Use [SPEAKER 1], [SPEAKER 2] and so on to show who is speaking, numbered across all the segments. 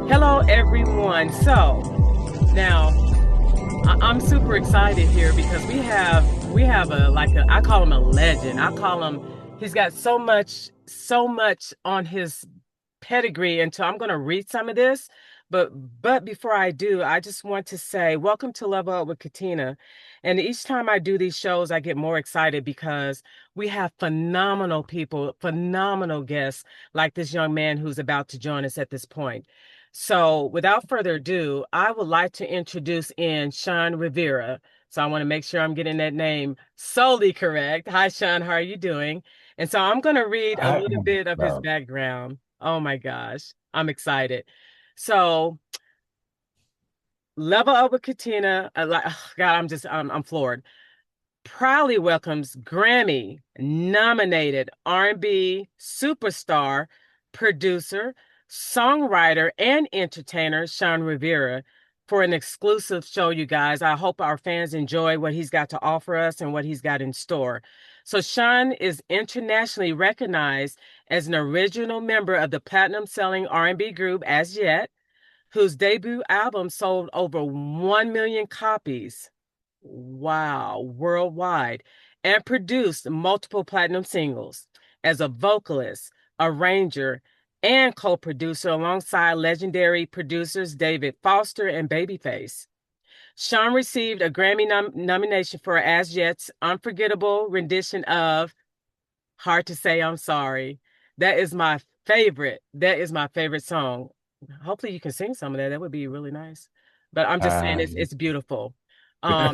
[SPEAKER 1] Hello, everyone. So now I'm super excited here because we have a I call him a legend. I call him he's got so much on his pedigree, and so I'm going to read some of this. But before I do, I just want to say welcome to Level Up with Katina. And each time I do these shows, I get more excited because we have phenomenal people, phenomenal guests like this young man who's about to join us at this point. So without further ado, I would like to introduce in Shawn Rivera. So I want to make sure I'm getting that name solely correct. Hi, Shawn, how are you doing? And so I'm going to read a
[SPEAKER 2] I
[SPEAKER 1] little
[SPEAKER 2] am
[SPEAKER 1] bit of his
[SPEAKER 2] proud.
[SPEAKER 1] background. Oh my gosh, I'm excited. So Level Up with Katina, God, I'm floored. Proudly welcomes Grammy nominated R&B superstar, producer, songwriter, and entertainer Shawn Rivera for an exclusive show, you guys. I hope our fans enjoy what he's got to offer us and what he's got in store. So Shawn is internationally recognized as an original member of the platinum-selling R&B group As Yet, whose debut album sold over 1 million copies. Wow, worldwide, and produced multiple platinum singles as a vocalist, arranger, and co-producer alongside legendary producers David Foster and Babyface. Shawn received a Grammy nomination for As Yet's unforgettable rendition of Hard to Say I'm Sorry. That is my favorite. That is my favorite song. Hopefully you can sing some of that. That would be really nice. But I'm just saying it's beautiful. I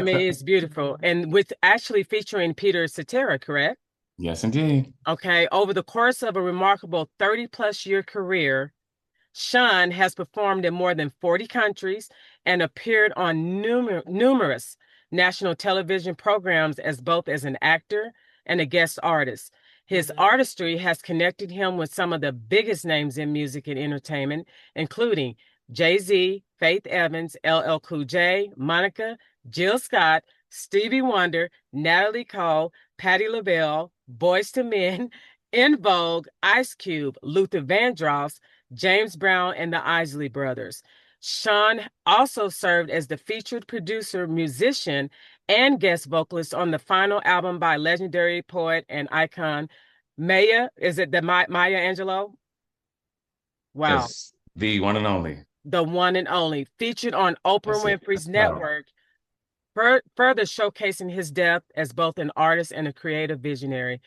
[SPEAKER 1] mean it's beautiful. And with actually featuring Peter Cetera, correct?
[SPEAKER 2] Yes, indeed.
[SPEAKER 1] Okay. Over the course of a remarkable 30 plus year career, Shawn has performed in more than 40 countries and appeared on numerous national television programs as both as an actor and a guest artist. His artistry has connected him with some of the biggest names in music and entertainment, including Jay-Z, Faith Evans, LL Cool J, Monica, Jill Scott, Stevie Wonder, Natalie Cole, Patti LaBelle, Boyz II Men, In Vogue, Ice Cube, Luther Vandross, James Brown, and the Isley Brothers. Shawn also served as the featured producer, musician, and guest vocalist on the final album by legendary poet and icon Maya. Is it the Maya Angelou? Wow.
[SPEAKER 2] Yes, the one and only.
[SPEAKER 1] The one and only. Featured on Oprah
[SPEAKER 2] That's it.
[SPEAKER 1] Winfrey's
[SPEAKER 2] That's about it.
[SPEAKER 1] network, further showcasing his depth as both an artist and a creative visionary.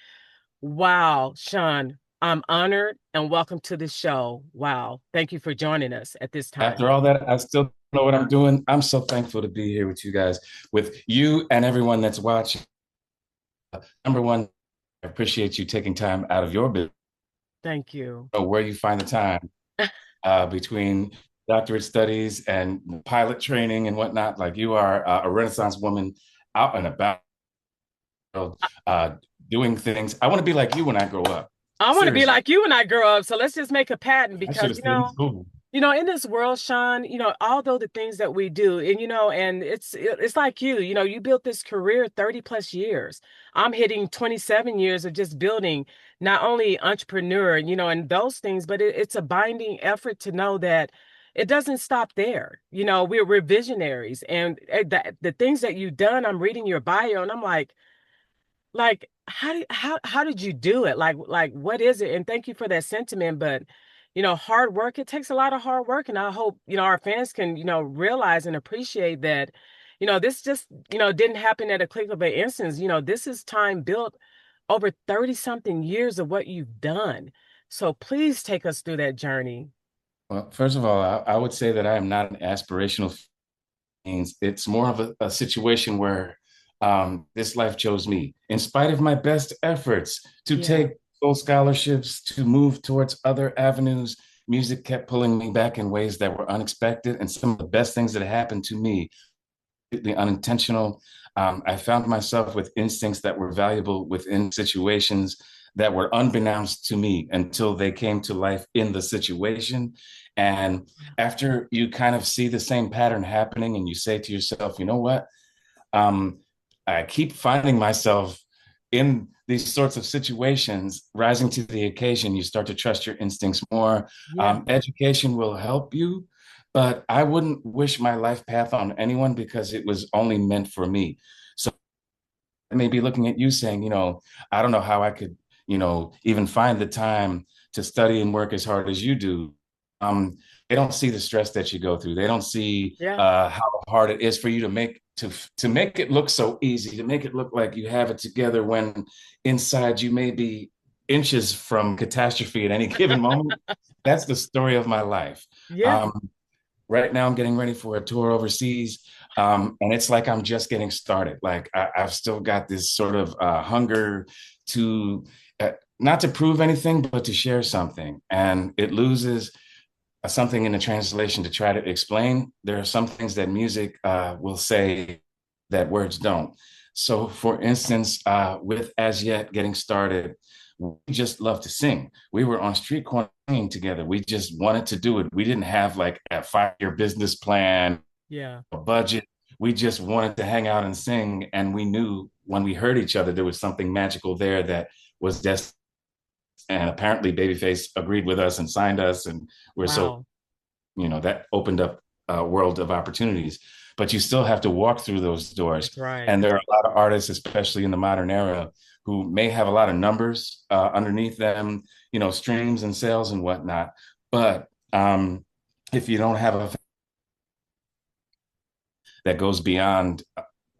[SPEAKER 1] Wow, Shawn, I'm honored and welcome to the show. Wow. Thank you for joining us at this time.
[SPEAKER 2] After all that, I still know what I'm doing. I'm so thankful to be here with you guys, with you and everyone that's watching. Number one, I appreciate you taking time out of your business,
[SPEAKER 1] Thank you.
[SPEAKER 2] where you find the time between doctorate studies and pilot training and whatnot. Like you are a Renaissance woman out and about, uh, doing things. I want to be like you when I grow up.
[SPEAKER 1] I want to be
[SPEAKER 2] Seriously.
[SPEAKER 1] like you when I grow up. So let's just make a patent
[SPEAKER 2] I should
[SPEAKER 1] because,
[SPEAKER 2] have stayed in school.
[SPEAKER 1] in this world, Shawn, although the things that we do, and and it's like you built this career 30 plus years. I'm hitting 27 years of just building not only entrepreneur, and those things, but it's a binding effort to know that it doesn't stop there. We're visionaries, and the things that you've done, I'm reading your bio, and I'm like how did you do it? Like what is it? And thank you for that sentiment, but hard work, it takes a lot of hard work, and I hope our fans can realize and appreciate that this just didn't happen at a click of an instance. This is time built over 30 something years of what you've done. So please take us through that journey.
[SPEAKER 2] Well, first of all, I would say that I am not an aspirational means. It's more of a situation where this life chose me, in spite of my best efforts to
[SPEAKER 1] Yeah.
[SPEAKER 2] take full scholarships, to move towards other avenues. Music kept pulling me back in ways that were unexpected, and some of the best things that happened to me, completely unintentional. I found myself with instincts that were valuable within situations that were unbeknownst to me until they came to life in the situation. And after you kind of see the same pattern happening and you say to yourself, you know what? Um, I keep finding myself in these sorts of situations, rising to the occasion, you start to trust your instincts more.
[SPEAKER 1] Yeah.
[SPEAKER 2] Education will help you, but I wouldn't wish my life path on anyone because it was only meant for me. So I may be looking at you saying, I don't know how I could, even find the time to study and work as hard as you do. They don't see the stress that you go through. They don't see
[SPEAKER 1] Yeah.
[SPEAKER 2] how hard it is for you to make it look so easy, to make it look like you have it together when inside you may be inches from catastrophe at any given moment. That's the story of my life.
[SPEAKER 1] Yeah.
[SPEAKER 2] Um, right now, I'm getting ready for a tour overseas, and it's like I'm just getting started. Like I've still got this sort of hunger to not to prove anything, but to share something, and it loses something in the translation to try to explain. There are some things that music will say that words don't. So, for instance, with As Yet getting started, we just love to sing. We were on street corner singing together. We just wanted to do it. We didn't have like a 5-year business plan,
[SPEAKER 1] Yeah.
[SPEAKER 2] a budget. We just wanted to hang out and sing. And we knew when we heard each other, there was something magical there that was destined. And apparently, Babyface agreed with us and signed us. And we're so,
[SPEAKER 1] Wow.
[SPEAKER 2] that opened up a world of opportunities. But you still have to walk through those doors.
[SPEAKER 1] That's right.
[SPEAKER 2] And there are a lot of artists, especially in the modern era, who may have a lot of numbers underneath them, streams and sales and whatnot. But if you don't have a that goes beyond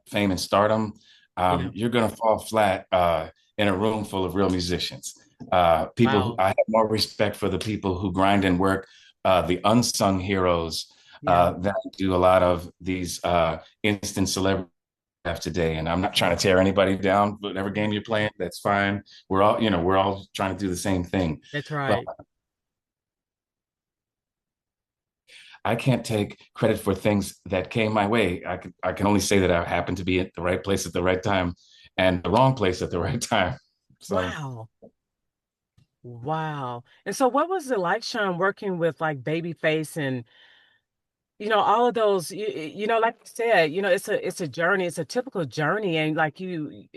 [SPEAKER 2] fame and stardom,
[SPEAKER 1] Yeah.
[SPEAKER 2] you're going to fall flat in a room full of real musicians. People who
[SPEAKER 1] Wow.
[SPEAKER 2] I have more respect for the people who grind and work, the unsung heroes
[SPEAKER 1] Yeah.
[SPEAKER 2] that do a lot of these instant celebrity today. And I'm not trying to tear anybody down. Whatever game you're playing, that's fine. We're all trying to do the same thing.
[SPEAKER 1] That's
[SPEAKER 2] But
[SPEAKER 1] right.
[SPEAKER 2] I can't take credit for things that came my way. I can only say that I happened to be at the right place at the right time and the wrong place at the right time. So
[SPEAKER 1] Wow. Wow. And so what was it like, Sean, working with like Babyface and all of those, like you said, it's a journey, it's a typical journey. And like you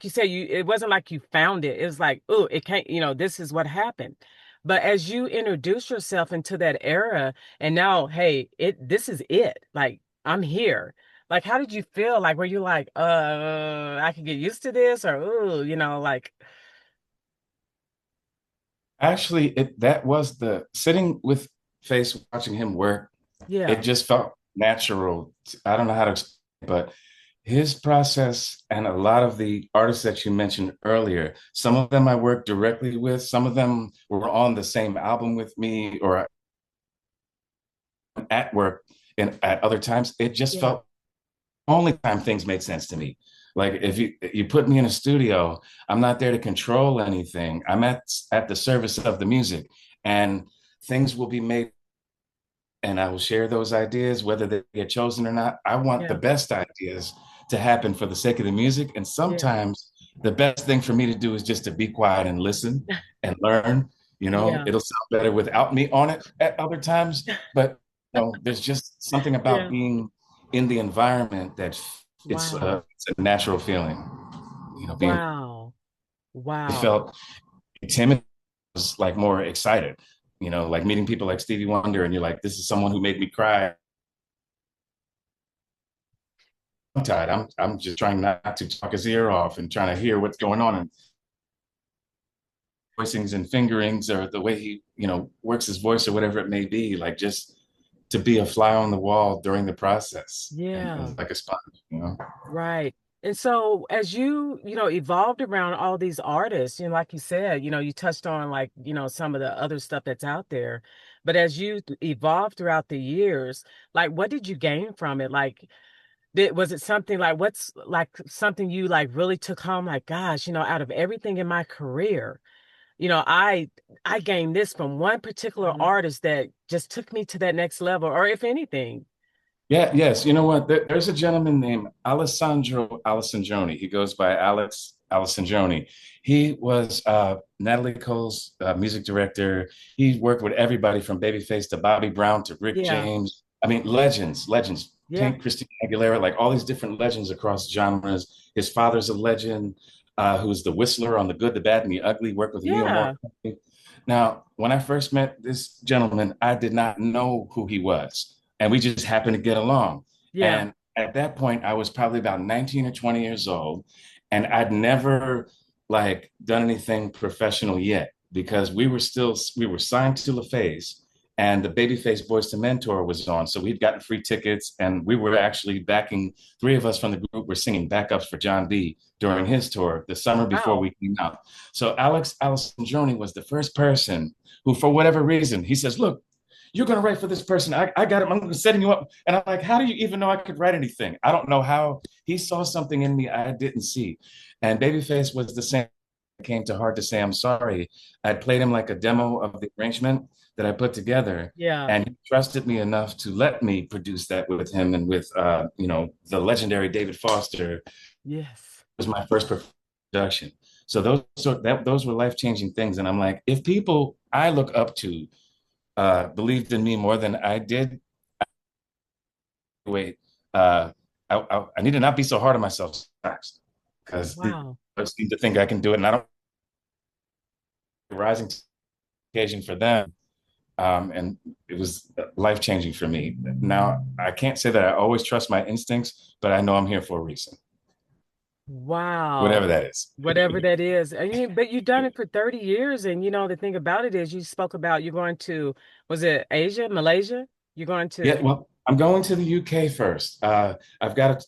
[SPEAKER 1] said, it wasn't like you found it. It was like, oh, it can't, this is what happened. But as you introduce yourself into that era and now, hey, this is it. Like, I'm here. Like, how did you feel? Like, were you like, I can get used to this or, oh, like,
[SPEAKER 2] actually, that was the sitting with Face, watching him work. It
[SPEAKER 1] yeah,
[SPEAKER 2] just felt natural. I don't know how to explain, but his process and a lot of the artists that you mentioned earlier, some of them I worked directly with, some of them were on the same album with me or at work and at other times. It just
[SPEAKER 1] yeah,
[SPEAKER 2] felt only time things made sense to me. Like if you put me in a studio, I'm not there to control anything. I'm at the service of the music, and things will be made, and I will share those ideas, whether they get chosen or not. I want the
[SPEAKER 1] yeah,
[SPEAKER 2] best ideas to happen for the sake of the music, and
[SPEAKER 1] yeah,
[SPEAKER 2] sometimes the best thing for me to do is just to be quiet and listen and learn.
[SPEAKER 1] yeah,
[SPEAKER 2] It'll sound better without me on it at other times, but there's just something about
[SPEAKER 1] yeah.
[SPEAKER 2] being in the environment that
[SPEAKER 1] Wow.
[SPEAKER 2] it's a natural feeling. Being
[SPEAKER 1] Wow.
[SPEAKER 2] I
[SPEAKER 1] Wow.
[SPEAKER 2] felt timid was like more excited. Like meeting people like Stevie Wonder, and you're like, this is someone who made me cry. I'm tired. I'm just trying not to talk his ear off and trying to hear what's going on and voicings and fingerings or the way he works his voice or whatever it may be. Like just to be a fly on the wall during the process and
[SPEAKER 1] Yeah.
[SPEAKER 2] like a sponge.
[SPEAKER 1] Right. And so as evolved around all these artists, like you said, you touched on like, some of the other stuff that's out there. But as you evolved throughout the years, like what did you gain from it? Like was it something like what's like something you like really took home? Like, gosh, out of everything in my career, I gained this from one particular artist that just took me to that next level, or if anything.
[SPEAKER 2] Yeah, yes. You know what? There's a gentleman named Alessandro Alessandroni. He goes by Alex Alessandroni. He was Natalie Cole's music director. He worked with everybody from Babyface to Bobby Brown to Rick
[SPEAKER 1] Yeah.
[SPEAKER 2] James. I mean, legends.
[SPEAKER 1] Yeah.
[SPEAKER 2] Pink, Christina Aguilera, like all these different legends across genres. His father's a legend. who's the whistler on The Good, the Bad, and the Ugly, worked with Neo
[SPEAKER 1] Yeah.
[SPEAKER 2] Morgan. Now, when I first met this gentleman, I did not know who he was, and we just happened to get along.
[SPEAKER 1] Yeah.
[SPEAKER 2] And at that point, I was probably about 19 or 20 years old, and I'd never like done anything professional yet because we were signed to LaFace, and the Babyface Boyz II Men tour was on. So we'd gotten free tickets, and we were actually backing, three of us from the group were singing backups for John B during his tour the summer before
[SPEAKER 1] Wow.
[SPEAKER 2] we came out. So Alex Alessandroni was the first person who, for whatever reason, he says, look, you're going to write for this person. I got him. I'm setting you up. And I'm like, how do you even know I could write anything? I don't know how. He saw something in me I didn't see. And Babyface was the same. It came to Hard to Say I'm Sorry. I'd played him like a demo of the arrangement that I put together.
[SPEAKER 1] Yeah.
[SPEAKER 2] And he trusted me enough to let me produce that with him and with, the legendary David Foster.
[SPEAKER 1] Yes.
[SPEAKER 2] Was my first production. So those were life-changing things. And I'm like, if people I look up to believed in me more than I did, wait, I need to not be so hard on myself because
[SPEAKER 1] Wow.
[SPEAKER 2] I seem to think I can do it, and I don't rising occasion for them. And it was life changing for me. Now I can't say that I always trust my instincts, but I know I'm here for a reason, whatever
[SPEAKER 1] Wow.
[SPEAKER 2] that is.
[SPEAKER 1] Whatever that is. But you've done it for 30 years. And the thing about it is you spoke about you're going to, was it Asia, Malaysia? You're going
[SPEAKER 2] Yeah,
[SPEAKER 1] to,
[SPEAKER 2] well, I'm going to the UK first. I've got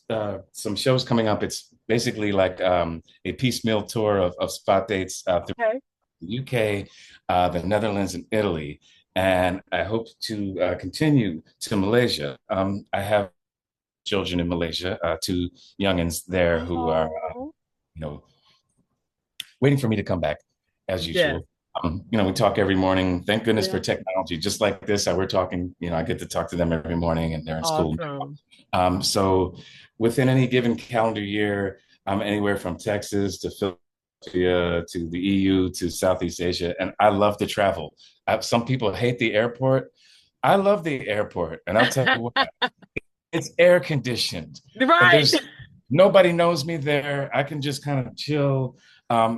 [SPEAKER 2] some shows coming up. It's basically like a piecemeal tour of spot dates through
[SPEAKER 1] okay.
[SPEAKER 2] the UK, the Netherlands, and Italy. And I hope to continue to Malaysia. I have children in Malaysia, two youngins there who are,
[SPEAKER 1] Oh,
[SPEAKER 2] you know, waiting for me to come back as
[SPEAKER 1] yes.
[SPEAKER 2] usual. We talk every morning. Thank goodness for
[SPEAKER 1] Yeah.
[SPEAKER 2] technology. Just like this, we're talking, I get to talk to them every morning and they're in school.
[SPEAKER 1] Awesome.
[SPEAKER 2] So within any given calendar year, I'm anywhere from Texas to Philadelphia to the EU to Southeast Asia. And I love to travel. Some people hate the airport. I love the airport. And I'll tell you what, it's air conditioned. And
[SPEAKER 1] Right.
[SPEAKER 2] there's nobody knows me there. I can just kind of chill.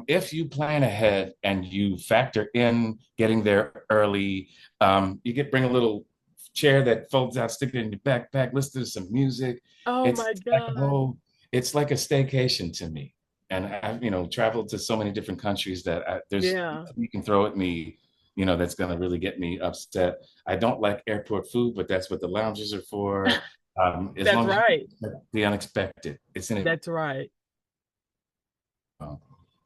[SPEAKER 2] If you plan ahead and you factor in getting there early, you bring a little chair that folds out, stick it in your backpack, listen to some music.
[SPEAKER 1] Oh
[SPEAKER 2] It's
[SPEAKER 1] my
[SPEAKER 2] like a
[SPEAKER 1] God.
[SPEAKER 2] whole, it's like a staycation to me. And I've, traveled to so many different countries that there's
[SPEAKER 1] Yeah.
[SPEAKER 2] nothing you can throw at me, that's going to really get me upset. I don't like airport food, but that's what the lounges are for. As
[SPEAKER 1] That's
[SPEAKER 2] long as you
[SPEAKER 1] right.
[SPEAKER 2] expect the unexpected, it's in it.
[SPEAKER 1] That's right.
[SPEAKER 2] Um,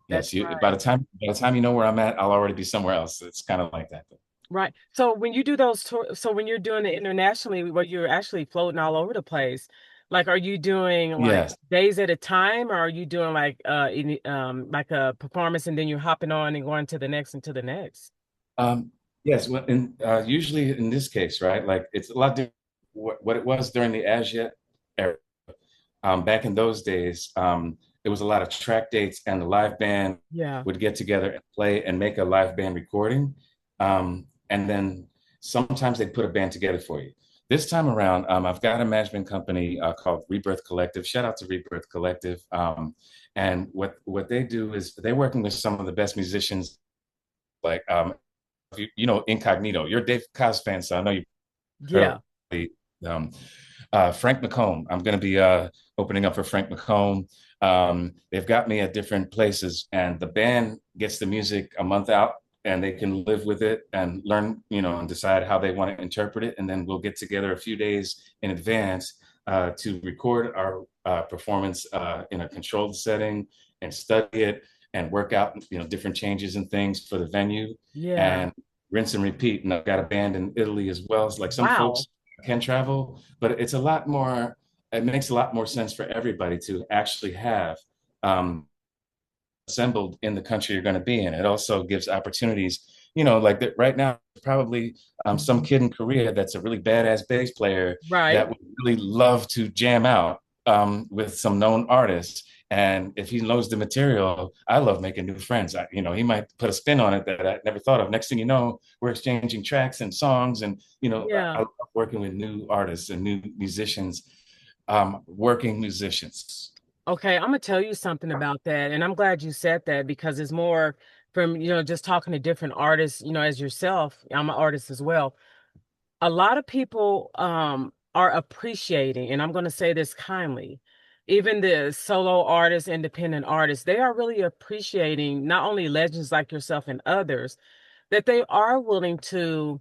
[SPEAKER 1] That's
[SPEAKER 2] yes, by
[SPEAKER 1] right.
[SPEAKER 2] the time you know where I'm at, I'll already be somewhere else. It's kind of like that.
[SPEAKER 1] Right. So when you do those tours, so when you're doing it internationally, where you're actually floating all over the place, like are you doing like
[SPEAKER 2] Yes.
[SPEAKER 1] days at a time, or are you doing like a performance and then you're hopping on and going to the next and to the next?
[SPEAKER 2] Yes. Well, usually in this case, right? Like it's a lot different what it was during the Asia era. Back in those days, it was a lot of track dates, and the live band
[SPEAKER 1] Yeah.
[SPEAKER 2] would get together and play and make a live band recording. And then sometimes they'd put a band together for you. This time around, I've got a management company called Rebirth Collective. Shout out to Rebirth Collective. And what they do is they're working with some of the best musicians, like Incognito. You're a Dave Coz fan, so I know you've heard
[SPEAKER 1] Yeah.
[SPEAKER 2] of the Frank McComb. I'm going to be opening up for Frank McComb. They've got me at different places, and the band gets the music a month out, and they can live with it and learn, and decide how they want to interpret it. And then we'll get together a few days in advance to record our performance in a controlled setting and study it and work out, different changes and things for the venue
[SPEAKER 1] Yeah.
[SPEAKER 2] and rinse and repeat. And I've got a band in Italy as well. It's like some
[SPEAKER 1] Wow.
[SPEAKER 2] folks can travel, but it's a lot more, it makes a lot more sense for everybody to actually have assembled in the country you're going to be in. It also gives opportunities, like that right now, probably some kid in Korea that's a really badass bass player
[SPEAKER 1] Right.
[SPEAKER 2] that would really love to jam out with some known artists. And if he knows the material, I love making new friends. He might put a spin on it that I never thought of. Next thing you know, we're exchanging tracks and songs, and I
[SPEAKER 1] Yeah.
[SPEAKER 2] love working with new artists and new musicians, working musicians.
[SPEAKER 1] Okay, I'm gonna tell you something about that, and I'm glad you said that because it's more from, just talking to different artists, as yourself. I'm an artist as well. A lot of people are appreciating, and I'm gonna say this kindly, even the solo artists, independent artists, they are really appreciating not only legends like yourself and others, that they are willing to,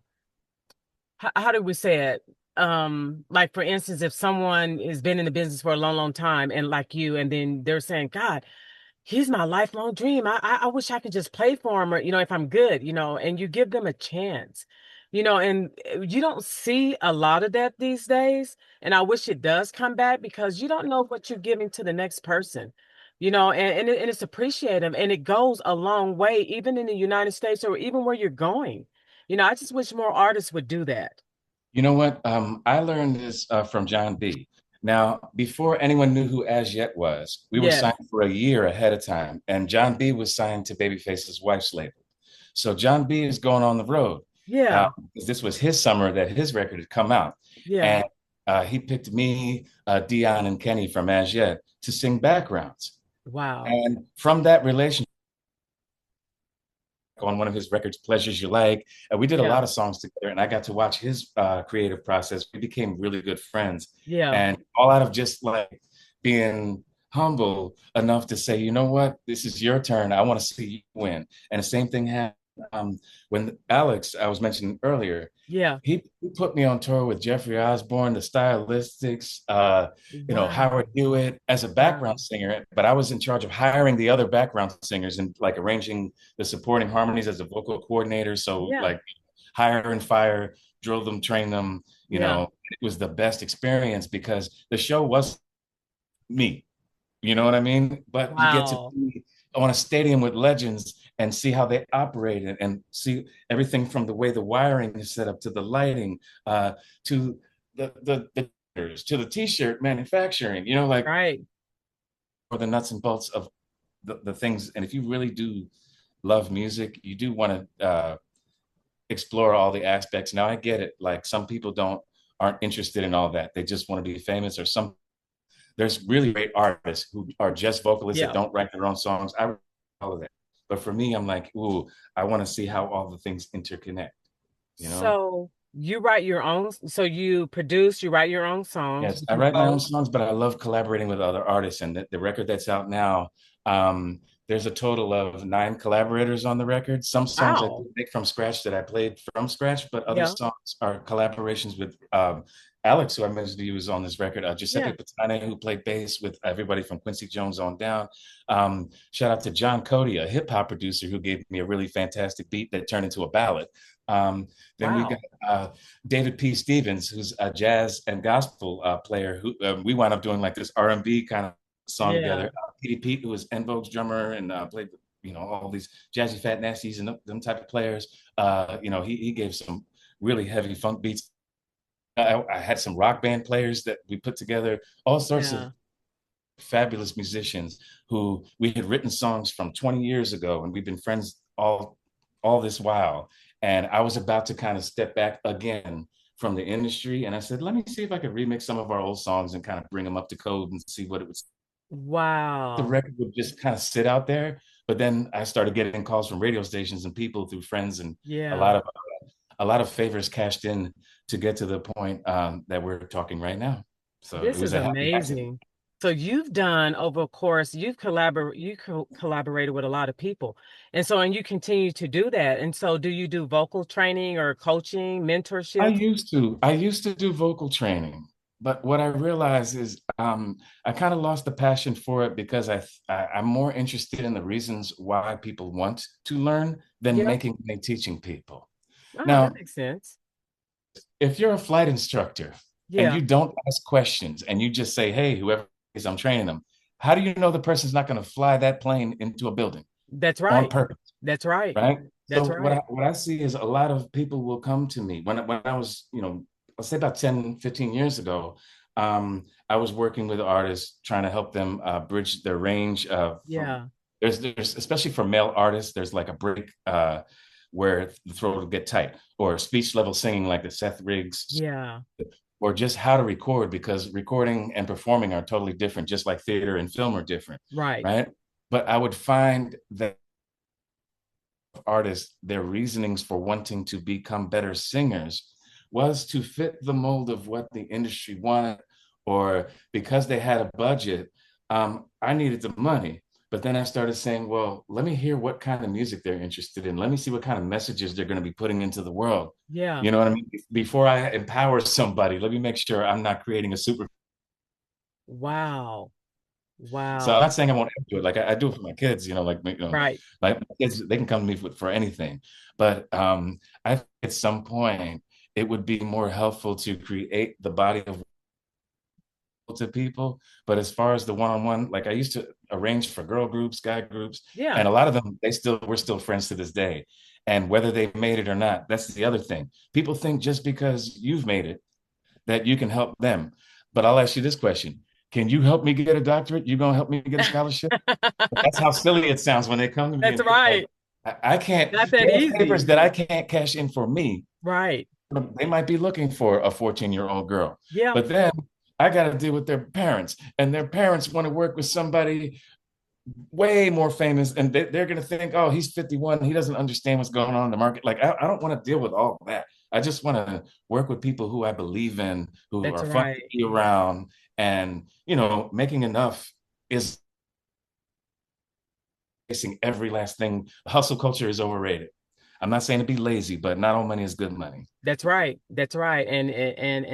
[SPEAKER 1] how do we say it? Like for instance, if someone has been in the business for a long, long time and like you, and then they're saying, God, he's my lifelong dream. I wish I could just play for him or, if I'm good, and you give them a chance, and you don't see a lot of that these days. And I wish it does come back because you don't know what you're giving to the next person, and it's appreciated and it goes a long way, even in the United States or even where you're going. I just wish more artists would do that.
[SPEAKER 2] You know what? I learned this from John B. Now, before anyone knew who As Yet was, we were
[SPEAKER 1] Yes.
[SPEAKER 2] signed for a year ahead of time, and John B was signed to Babyface's wife's label. So John B is going on the road.
[SPEAKER 1] Yeah.
[SPEAKER 2] Because this was his summer that his record had come out,
[SPEAKER 1] Yeah.
[SPEAKER 2] and he picked me, Dion, and Kenny from As Yet to sing backgrounds.
[SPEAKER 1] Wow.
[SPEAKER 2] And from that relationship, on one of his records, Pleasures You Like. And we did a
[SPEAKER 1] Yeah.
[SPEAKER 2] lot of songs together, and I got to watch his creative process. We became really good friends.
[SPEAKER 1] Yeah.
[SPEAKER 2] And all out of just like being humble enough to say, you know what, this is your turn. I want to see you win. And the same thing happened when Alex, I was mentioning earlier,
[SPEAKER 1] Yeah.
[SPEAKER 2] he put me on tour with Jeffrey Osborne, the Stylistics,
[SPEAKER 1] Wow.
[SPEAKER 2] Howard Hewitt as a
[SPEAKER 1] Wow.
[SPEAKER 2] background singer, but I was in charge of hiring the other background singers and like arranging the supporting harmonies as a vocal coordinator. So
[SPEAKER 1] Yeah.
[SPEAKER 2] like hire and fire, drill them, train them,
[SPEAKER 1] Yeah.
[SPEAKER 2] it was the best experience because the show was me. You know what I mean? But you get to
[SPEAKER 1] Wow.
[SPEAKER 2] be on a stadium with legends and see how they operate and see everything from the way the wiring is set up to the lighting, to the to the t-shirt manufacturing, like
[SPEAKER 1] Right.
[SPEAKER 2] for the nuts and bolts of the things. And if you really do love music, you do want to explore all the aspects. Now I get it. Like some people aren't interested in all that. They just want to be famous, or there's really great artists who are just vocalists that
[SPEAKER 1] Yeah.
[SPEAKER 2] don't write their own songs. I all of that. But for me, I'm like, ooh, I want to see how all the things interconnect, you know?
[SPEAKER 1] So you write your own, so you produce, you write your own songs,
[SPEAKER 2] Yes,
[SPEAKER 1] you
[SPEAKER 2] I write my own
[SPEAKER 1] compose.
[SPEAKER 2] songs, but I love collaborating with other artists. And the record that's out now, there's a total of 9 collaborators on the record. Some songs I
[SPEAKER 1] Wow.
[SPEAKER 2] did make from scratch that I played from scratch, but other
[SPEAKER 1] Yeah.
[SPEAKER 2] songs are collaborations with Alex, who I mentioned to you, was on this record. Giuseppe
[SPEAKER 1] Yeah.
[SPEAKER 2] Patane, who played bass with everybody from Quincy Jones on down. Shout out to John Cody, a hip hop producer who gave me a really fantastic beat that turned into a ballad. Then we got
[SPEAKER 1] Wow.
[SPEAKER 2] David P. Stevens, who's a jazz and gospel player, who we wound up doing like this R&B kind of song
[SPEAKER 1] Yeah.
[SPEAKER 2] together. Petey Pete, who was En Vogue's drummer and played, all these Jazzy Fat Nasties and them type of players. He gave some really heavy funk beats. I had some rock band players that we put together, all sorts of
[SPEAKER 1] Yeah.
[SPEAKER 2] fabulous musicians who we had written songs from 20 years ago, and we've been friends all this while. And I was about to kind of step back again from the industry, and I said, let me see if I could remix some of our old songs and kind of bring them up to code and see what it was. The
[SPEAKER 1] Wow.
[SPEAKER 2] record would just kind of sit out there, but then I started getting calls from radio stations and people through friends, and a
[SPEAKER 1] Yeah.
[SPEAKER 2] lot of a lot of favors cashed in to get to the point that we're talking right now. So it
[SPEAKER 1] This
[SPEAKER 2] was
[SPEAKER 1] is
[SPEAKER 2] a happy accident.
[SPEAKER 1] amazing. So you've done over a course, collaborated with a lot of people. And you continue to do that. And so do you do vocal training or coaching, mentorship?
[SPEAKER 2] I used to do vocal training, but what I realized is I kind of lost the passion for it because I'm more interested in the reasons why people want to learn than
[SPEAKER 1] Yeah.
[SPEAKER 2] making money teaching people.
[SPEAKER 1] Oh, that
[SPEAKER 2] Now,
[SPEAKER 1] makes sense.
[SPEAKER 2] if you're a flight instructor and
[SPEAKER 1] Yeah.
[SPEAKER 2] you don't ask questions and you just say, hey, whoever is I'm training them, how do you know the person's not going to fly that plane into a building
[SPEAKER 1] That's
[SPEAKER 2] on
[SPEAKER 1] right.
[SPEAKER 2] purpose?
[SPEAKER 1] That's right.
[SPEAKER 2] Right.
[SPEAKER 1] That's
[SPEAKER 2] So
[SPEAKER 1] right.
[SPEAKER 2] what I see is a lot of people will come to me when I was, let's say about 10, 15 years ago. I was working with artists trying to help them bridge their range from
[SPEAKER 1] Yeah.
[SPEAKER 2] there's especially for male artists, there's like a break where the throat will get tight, or speech level singing like the Seth Riggs,
[SPEAKER 1] Yeah.
[SPEAKER 2] or just how to record, because recording and performing are totally different, just like theater and film are different,
[SPEAKER 1] Right.
[SPEAKER 2] right? But I would find that artists, their reasonings for wanting to become better singers was to fit the mold of what the industry wanted, or because they had a budget, I needed the money. But then I started saying, well, let me hear what kind of music they're interested in. Let me see what kind of messages they're going to be putting into the world.
[SPEAKER 1] Yeah.
[SPEAKER 2] You know what I mean? Before I empower somebody, let me make sure I'm not creating a super.
[SPEAKER 1] Wow.
[SPEAKER 2] So I'm
[SPEAKER 1] Wow.
[SPEAKER 2] not saying I won't ever do it. Like I do it for my kids,
[SPEAKER 1] Right.
[SPEAKER 2] like my kids, they can come to me for anything. But I think at some point it would be more helpful to create the body of to people. But as far as the one-on-one, like I used to arrange for girl groups, guy groups,
[SPEAKER 1] Yeah.
[SPEAKER 2] and a lot of them, we're still friends to this day. And whether they made it or not, that's the other thing. People think just because you've made it that you can help them. But I'll ask you this question. Can you help me get a doctorate? You gonna help me get a scholarship? That's how silly it sounds when they come to me
[SPEAKER 1] That's
[SPEAKER 2] and they're like,
[SPEAKER 1] right.
[SPEAKER 2] I can't,
[SPEAKER 1] Not that
[SPEAKER 2] there are
[SPEAKER 1] easy.
[SPEAKER 2] papers that I can't cash in for me.
[SPEAKER 1] Right.
[SPEAKER 2] They might be looking for a 14-year-old girl.
[SPEAKER 1] Yeah.
[SPEAKER 2] But then I got to deal with their parents, and their parents want to work with somebody way more famous, and they're going to think, oh, he's 51. He doesn't understand what's going on in the market. Like, I don't want to deal with all that. I just want to work with people who I believe in, who
[SPEAKER 1] That's
[SPEAKER 2] are fun
[SPEAKER 1] right.
[SPEAKER 2] to be around, and, making enough is facing every last thing. Hustle culture is overrated. I'm not saying to be lazy, but not all money is good money.
[SPEAKER 1] That's right. That's right. And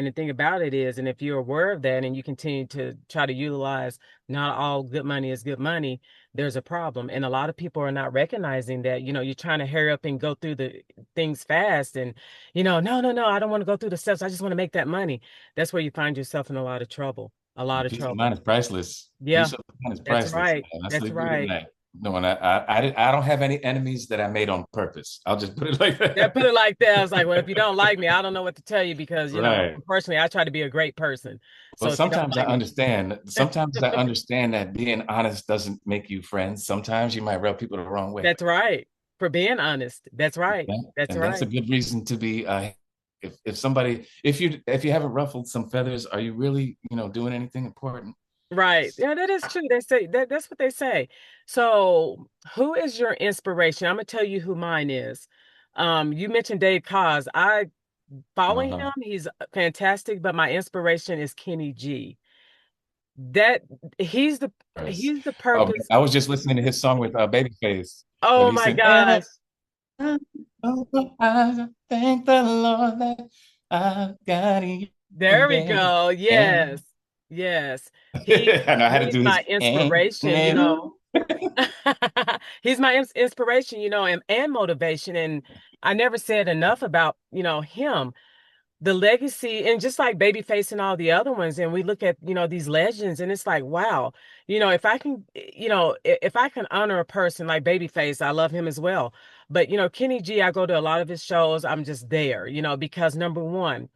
[SPEAKER 1] the thing about it is, and if you're aware of that and you continue to try to utilize not all good money is good money, there's a problem. And a lot of people are not recognizing that, you're trying to hurry up and go through the things fast and, no, no, no, I don't want to go through the steps. I just want to make that money. That's where you find yourself in a lot of trouble. A lot of
[SPEAKER 2] Peace of mind
[SPEAKER 1] trouble.
[SPEAKER 2] is priceless.
[SPEAKER 1] Yeah,
[SPEAKER 2] Peace of mind is
[SPEAKER 1] that's
[SPEAKER 2] priceless,
[SPEAKER 1] right.
[SPEAKER 2] man. I still
[SPEAKER 1] That's
[SPEAKER 2] agree with
[SPEAKER 1] right.
[SPEAKER 2] that. No, and I don't have any enemies that I made on purpose. I'll just put it like
[SPEAKER 1] That
[SPEAKER 2] that.
[SPEAKER 1] put it like that. I was like, well, if you don't like me, I don't know what to tell you because,
[SPEAKER 2] Right.
[SPEAKER 1] personally, I try to be a great person.
[SPEAKER 2] Well,
[SPEAKER 1] So if you don't
[SPEAKER 2] sometimes I
[SPEAKER 1] like me,
[SPEAKER 2] understand. Sometimes I understand that being honest doesn't make you friends. Sometimes you might rub people the wrong way.
[SPEAKER 1] that's right. For being honest. That's right.
[SPEAKER 2] Yeah?
[SPEAKER 1] That's
[SPEAKER 2] And that's a
[SPEAKER 1] right.
[SPEAKER 2] good reason to be. If somebody, if you haven't ruffled some feathers, are you really doing anything important?
[SPEAKER 1] Right. Yeah, that is true. They say that's what they say. So, who is your inspiration? I'm gonna tell you who mine is. You mentioned Dave Koz. I follow
[SPEAKER 2] Uh-huh.
[SPEAKER 1] him. He's fantastic, but my inspiration is Kenny G. That he's the
[SPEAKER 2] Yes.
[SPEAKER 1] he's the
[SPEAKER 2] Oh,
[SPEAKER 1] purpose.
[SPEAKER 2] I was just listening to his song with Babyface when
[SPEAKER 1] Oh
[SPEAKER 2] he
[SPEAKER 1] my
[SPEAKER 2] said, "And
[SPEAKER 1] gosh.
[SPEAKER 2] I thank the Lord that I've got you,
[SPEAKER 1] There we
[SPEAKER 2] baby."
[SPEAKER 1] go. Yes.
[SPEAKER 2] And
[SPEAKER 1] Yes. He
[SPEAKER 2] I know I had to
[SPEAKER 1] he's
[SPEAKER 2] do
[SPEAKER 1] my
[SPEAKER 2] his
[SPEAKER 1] inspiration. He's my inspiration, and motivation. And I never said enough about, him, the legacy, and just like Babyface and all the other ones. And we look at, these legends, and it's like, wow, if I can, if I can honor a person like Babyface, I love him as well. But, Kenny G, I go to a lot of his shows. I'm just there, because number one,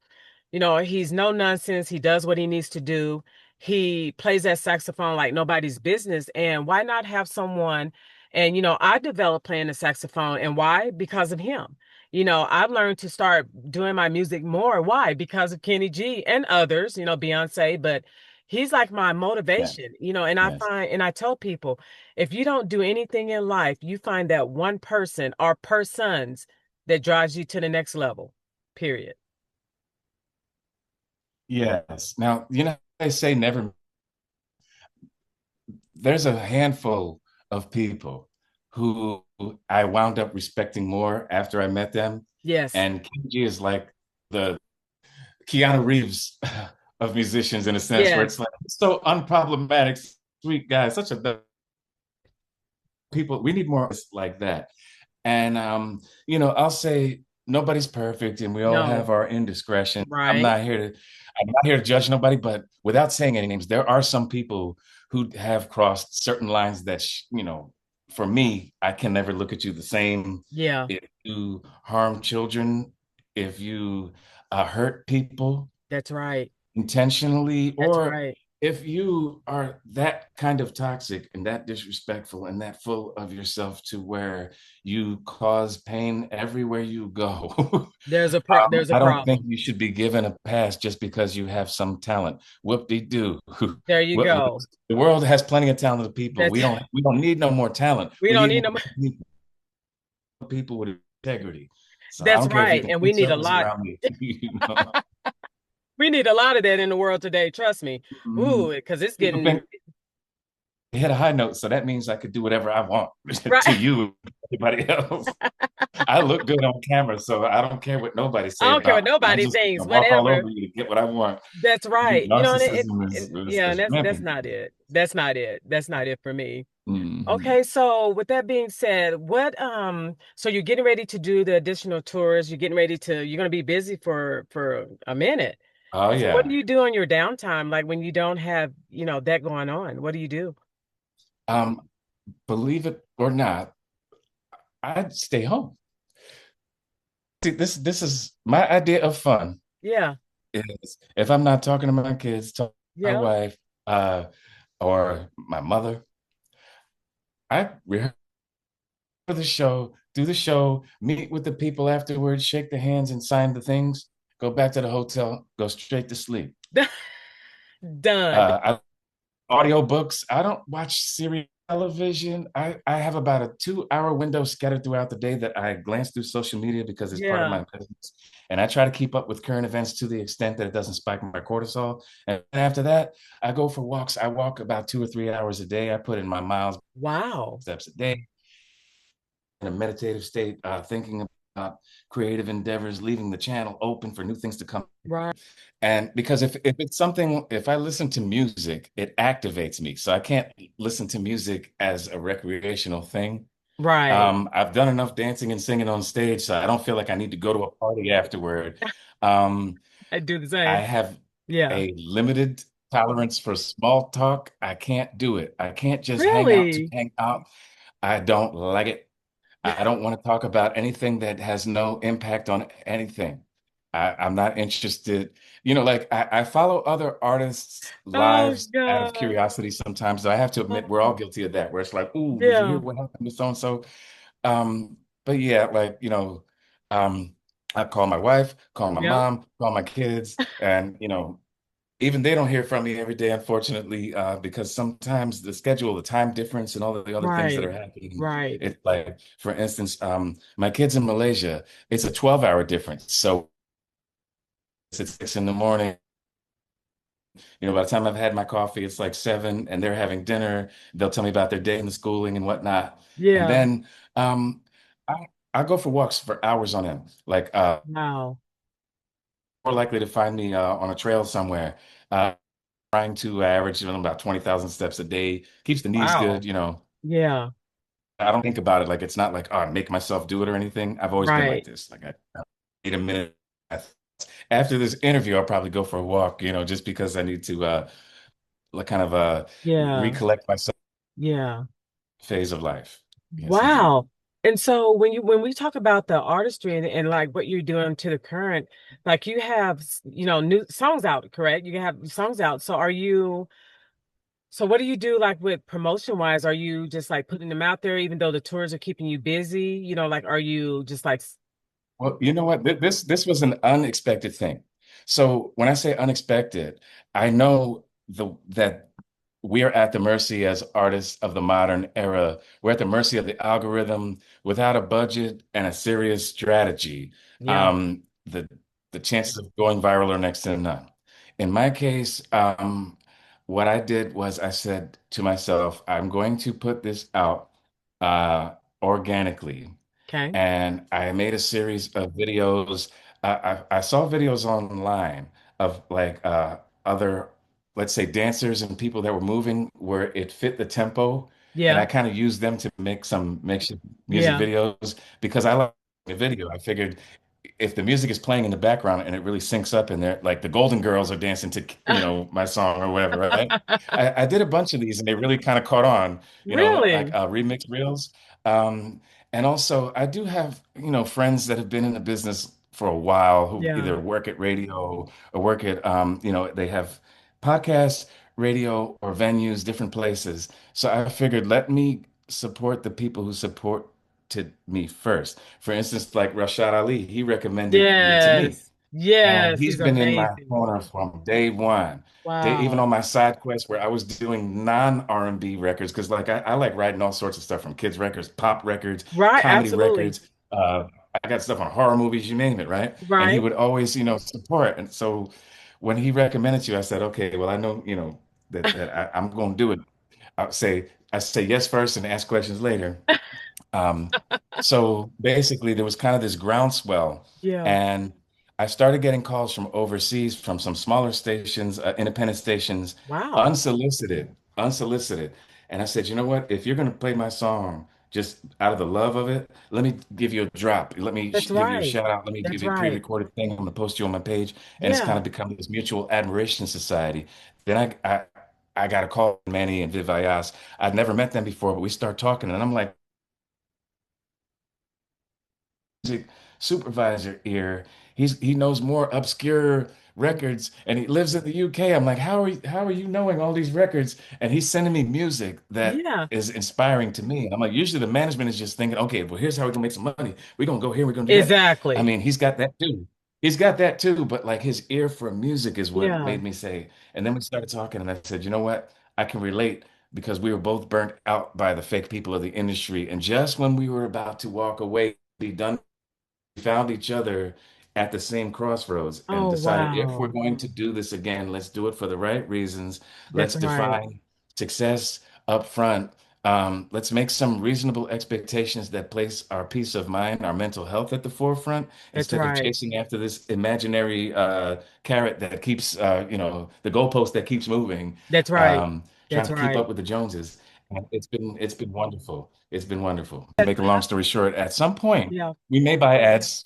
[SPEAKER 1] he's no nonsense. He does what he needs to do. He plays that saxophone like nobody's business. And why not have someone? And, I developed playing the saxophone. And why? Because of him. I've learned to start doing my music more. Why? Because of Kenny G and others, Beyonce, but he's like my
[SPEAKER 2] yes,
[SPEAKER 1] motivation, and
[SPEAKER 2] yes.
[SPEAKER 1] I tell people, if you don't do anything in life, you find that one person or persons that drives you to the next level, period.
[SPEAKER 2] Yes. Now, they say never, there's a handful of people who I wound up respecting more after I met them.
[SPEAKER 1] Yes.
[SPEAKER 2] And Kenji is like the Keanu Reeves of musicians in a sense, where it's
[SPEAKER 1] Yes.
[SPEAKER 2] like so unproblematic, sweet guy, such a people. We need more like that. And I'll say nobody's perfect, and we all have
[SPEAKER 1] No.
[SPEAKER 2] our indiscretion.
[SPEAKER 1] Right.
[SPEAKER 2] I'm not here to judge nobody, but without saying any names, there are some people who have crossed certain lines that for me, I can never look at you the same.
[SPEAKER 1] Yeah.
[SPEAKER 2] If you harm children, if you hurt people
[SPEAKER 1] That's right.
[SPEAKER 2] intentionally,
[SPEAKER 1] That's
[SPEAKER 2] or
[SPEAKER 1] right.
[SPEAKER 2] if you are that kind of toxic and that disrespectful and that full of yourself to where you cause pain everywhere you go,
[SPEAKER 1] There's a
[SPEAKER 2] I don't think
[SPEAKER 1] problem.
[SPEAKER 2] you should be given a pass just because you have some talent. Whoop-de-doo.
[SPEAKER 1] There you
[SPEAKER 2] What-
[SPEAKER 1] go.
[SPEAKER 2] The world has plenty of talented people.
[SPEAKER 1] That's
[SPEAKER 2] We don't need no more talent.
[SPEAKER 1] we
[SPEAKER 2] We
[SPEAKER 1] don't
[SPEAKER 2] need
[SPEAKER 1] need no
[SPEAKER 2] more
[SPEAKER 1] more.
[SPEAKER 2] people with integrity. So I
[SPEAKER 1] That's
[SPEAKER 2] don't care if you
[SPEAKER 1] right.
[SPEAKER 2] can
[SPEAKER 1] And we
[SPEAKER 2] put
[SPEAKER 1] need a
[SPEAKER 2] circles
[SPEAKER 1] lot.
[SPEAKER 2] around me. You know?
[SPEAKER 1] We need a lot of that in the world today, trust me.
[SPEAKER 2] Mhm.
[SPEAKER 1] Ooh, because it's
[SPEAKER 2] People
[SPEAKER 1] getting
[SPEAKER 2] think they hit a high note, so that means I could do whatever I want to
[SPEAKER 1] right.
[SPEAKER 2] you, everybody else. I look good on camera, so I don't care what nobody
[SPEAKER 1] I
[SPEAKER 2] say
[SPEAKER 1] don't care what
[SPEAKER 2] about me. I'm
[SPEAKER 1] nobody
[SPEAKER 2] just
[SPEAKER 1] thinks,
[SPEAKER 2] gonna walk all
[SPEAKER 1] whatever.
[SPEAKER 2] over you to get what I want.
[SPEAKER 1] That's right. You know, and
[SPEAKER 2] Narcissism
[SPEAKER 1] yeah, and
[SPEAKER 2] is
[SPEAKER 1] that's
[SPEAKER 2] rampant.
[SPEAKER 1] not it. That's not it. That's not it for me.
[SPEAKER 2] Mhm.
[SPEAKER 1] Okay, so with that being said, so you're getting ready to do the additional tours, you're gonna be busy for a minute.
[SPEAKER 2] Oh
[SPEAKER 1] So what do
[SPEAKER 2] yeah.
[SPEAKER 1] you do on your downtime, like when you don't have, that going on? What do you do?
[SPEAKER 2] Um, Believe it or not, I'd stay home. See, this is my idea of fun.
[SPEAKER 1] Yeah,
[SPEAKER 2] Is if I'm not talking to my kids, talk to my
[SPEAKER 1] yeah.
[SPEAKER 2] wife, or my mother, I rehearse for the show, do the show, meet with the people afterwards, shake the hands and sign the things, go back to the hotel, go straight to sleep.
[SPEAKER 1] Done.
[SPEAKER 2] I audiobooks. I don't watch series television. I have about a 2 hour window scattered throughout the day that I glance through social media because it's part of
[SPEAKER 1] Yeah.
[SPEAKER 2] my business. And I try to keep up with current events to the extent that it doesn't spike my cortisol. And after that, I go for walks. I walk about 2 or 3 hours a day. I put in my miles,
[SPEAKER 1] Wow.
[SPEAKER 2] steps a day in a meditative state, thinking about creative endeavors, leaving the channel open for new things to come.
[SPEAKER 1] Right.
[SPEAKER 2] And because if it's something, if I listen to music, it activates me. So I can't listen to music as a recreational thing.
[SPEAKER 1] Right.
[SPEAKER 2] I've done enough dancing and singing on stage, so I don't feel like I need to go to a party afterward. Um,
[SPEAKER 1] I do the
[SPEAKER 2] I
[SPEAKER 1] same.
[SPEAKER 2] have
[SPEAKER 1] Yeah.
[SPEAKER 2] a limited tolerance for small talk. I can't do it. I can't just hang out to
[SPEAKER 1] Really?
[SPEAKER 2] hang out. I don't like it. I don't want to talk about anything that has no impact on anything. I'm not interested. Like I follow other artists'
[SPEAKER 1] Oh
[SPEAKER 2] lives out of
[SPEAKER 1] God.
[SPEAKER 2] curiosity sometimes. So I have to admit we're all guilty of that, where it's like, ooh, did you hear
[SPEAKER 1] Yeah.
[SPEAKER 2] what happened to so and so? But yeah, like, um, I call my wife, call my
[SPEAKER 1] Yep.
[SPEAKER 2] mom, call my kids, and even they don't hear from me every day, unfortunately, because sometimes the schedule, the time difference, and all of the other things that are
[SPEAKER 1] Right.
[SPEAKER 2] happening.
[SPEAKER 1] Right.
[SPEAKER 2] It's like, for instance, my kids in Malaysia, it's a 12-hour difference. So it's 6 in the morning. By the time I've had my coffee, it's like 7, and they're having dinner. They'll tell me about their day in the schooling and whatnot. And
[SPEAKER 1] Yeah.
[SPEAKER 2] then I go for walks for hours on end. Like,
[SPEAKER 1] Wow.
[SPEAKER 2] more likely to find me on a trail somewhere. Trying to average about 20,000 steps a day. Keeps the knees
[SPEAKER 1] Wow.
[SPEAKER 2] good.
[SPEAKER 1] Yeah.
[SPEAKER 2] I don't think about it like it's not like, oh, I make myself do it or anything. I've always been like
[SPEAKER 1] Right.
[SPEAKER 2] this. Like I need a minute. After this interview, I'll probably go for a walk, just because I need to like kind of
[SPEAKER 1] Yeah.
[SPEAKER 2] recollect myself
[SPEAKER 1] Yeah.
[SPEAKER 2] phase of life. Yes, indeed.
[SPEAKER 1] Wow. And so when we talk about the artistry and like what you're doing to the current, like you have, new songs out, correct? You have songs out. So what do you do like with promotion wise? Are you just like putting them out there even though the tours are keeping you busy? Like are you just like
[SPEAKER 2] Well, you know what? This was an unexpected thing. So when I say unexpected, I know that we are at the mercy as artists of the modern era. We're at the mercy of the algorithm without a budget and a serious strategy.
[SPEAKER 1] yeah,
[SPEAKER 2] The chances of going viral are next to none. In my case, what I did was I said to myself, I'm going to put this out organically,
[SPEAKER 1] okay.
[SPEAKER 2] and I made a series of videos. I saw videos online of like other, let's say, dancers and people that were moving where it fit the tempo, and
[SPEAKER 1] Yeah.
[SPEAKER 2] I kind of used them to make some makeshift music
[SPEAKER 1] Yeah.
[SPEAKER 2] videos because I like a video. I figured if the music is playing in the background and it really syncs up in there, like the Golden Girls are dancing to my song or whatever, right? I did a bunch of these and they really kind of caught on, like
[SPEAKER 1] Really?
[SPEAKER 2] remix reels. Um, and also, I do have friends that have been in the business for a while who
[SPEAKER 1] Yeah.
[SPEAKER 2] either work at radio or work at they have podcasts radio or venues, different places. So I figured, let me support the people who supported me first. For instance, like Rashad Ali, he recommended you to me.
[SPEAKER 1] Yes.
[SPEAKER 2] And
[SPEAKER 1] Yes.
[SPEAKER 2] he's
[SPEAKER 1] He's
[SPEAKER 2] been in my
[SPEAKER 1] amazing.
[SPEAKER 2] corner from day one. Even
[SPEAKER 1] Wow.
[SPEAKER 2] on my side quest where I was doing non-R&B records, because like I like writing all sorts of stuff from kids records, pop records,
[SPEAKER 1] Right.
[SPEAKER 2] comedy
[SPEAKER 1] Absolutely.
[SPEAKER 2] records. I got stuff on horror movies, you name it, right? And he
[SPEAKER 1] Right.
[SPEAKER 2] would always, support. And so when he recommended you, I said, okay, well, I know, that I'm going to do it. I say yes first and ask questions later. Um, so basically, there was kind of this groundswell,
[SPEAKER 1] Yeah.
[SPEAKER 2] and I started getting calls from overseas, from some smaller stations, independent stations,
[SPEAKER 1] Wow.
[SPEAKER 2] unsolicited. And I said, you know what? If you're going to play my song just out of the love of it, let me give you a drop. Let me
[SPEAKER 1] That's
[SPEAKER 2] give you a
[SPEAKER 1] right.
[SPEAKER 2] shout out. Let me
[SPEAKER 1] That's
[SPEAKER 2] give you a
[SPEAKER 1] right.
[SPEAKER 2] pre-recorded thing. I'm going to post you on my page, and it's kind
[SPEAKER 1] Yeah.
[SPEAKER 2] of become this mutual admiration society. Then I got a call from Manny and Viv Ayas. I'd never met them before, but we start talking, and I'm like, music supervisor here. He knows more obscure records and he lives in the UK. I'm like, how are you knowing all these records? And he's sending me music that
[SPEAKER 1] Yeah.
[SPEAKER 2] is inspiring to me. And I'm like, usually the management is just thinking, okay, well, here's how we're gonna make some money. We're gonna go here, we're gonna do that. I
[SPEAKER 1] Exactly.
[SPEAKER 2] mean, he's got that too. He's got that too, but like his ear for music is what
[SPEAKER 1] Yeah.
[SPEAKER 2] made me say. And then we started talking, and I said, you know what? I can relate because we were both burnt out by the fake people of the industry. And just when we were about to walk away, be done, found each other at the same crossroads and
[SPEAKER 1] Oh,
[SPEAKER 2] decided if we're
[SPEAKER 1] wow.
[SPEAKER 2] going to do this again, let's do it for the right reasons.
[SPEAKER 1] That's
[SPEAKER 2] Let's
[SPEAKER 1] right.
[SPEAKER 2] define success up front. Let's make some reasonable expectations that place our peace of mind, our mental health at the forefront
[SPEAKER 1] That's
[SPEAKER 2] instead of
[SPEAKER 1] right.
[SPEAKER 2] chasing after this imaginary carrot that keeps, the goalpost that keeps moving,
[SPEAKER 1] That's right.
[SPEAKER 2] um, trying
[SPEAKER 1] That's
[SPEAKER 2] to keep
[SPEAKER 1] right.
[SPEAKER 2] up with the Joneses. And it's been wonderful. It's been wonderful. To make a long story short, at some point,
[SPEAKER 1] Yeah.
[SPEAKER 2] we may buy ads.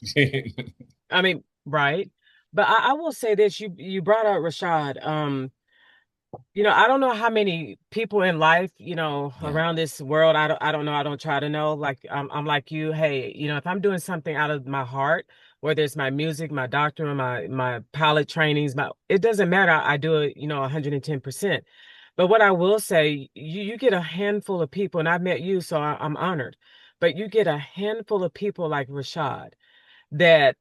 [SPEAKER 1] I mean, right. But I will say this, you brought out Rashad. I don't know how many people in life,
[SPEAKER 2] Yeah,
[SPEAKER 1] around this world, I don't know, I don't try to know. Like I'm like you, hey, if I'm doing something out of my heart, whether it's my music, my doctor, my pilot trainings, it doesn't matter. I do it, 110%. But what I will say, you get a handful of people, and I've met you, so I'm honored. But you get a handful of people like Rashad that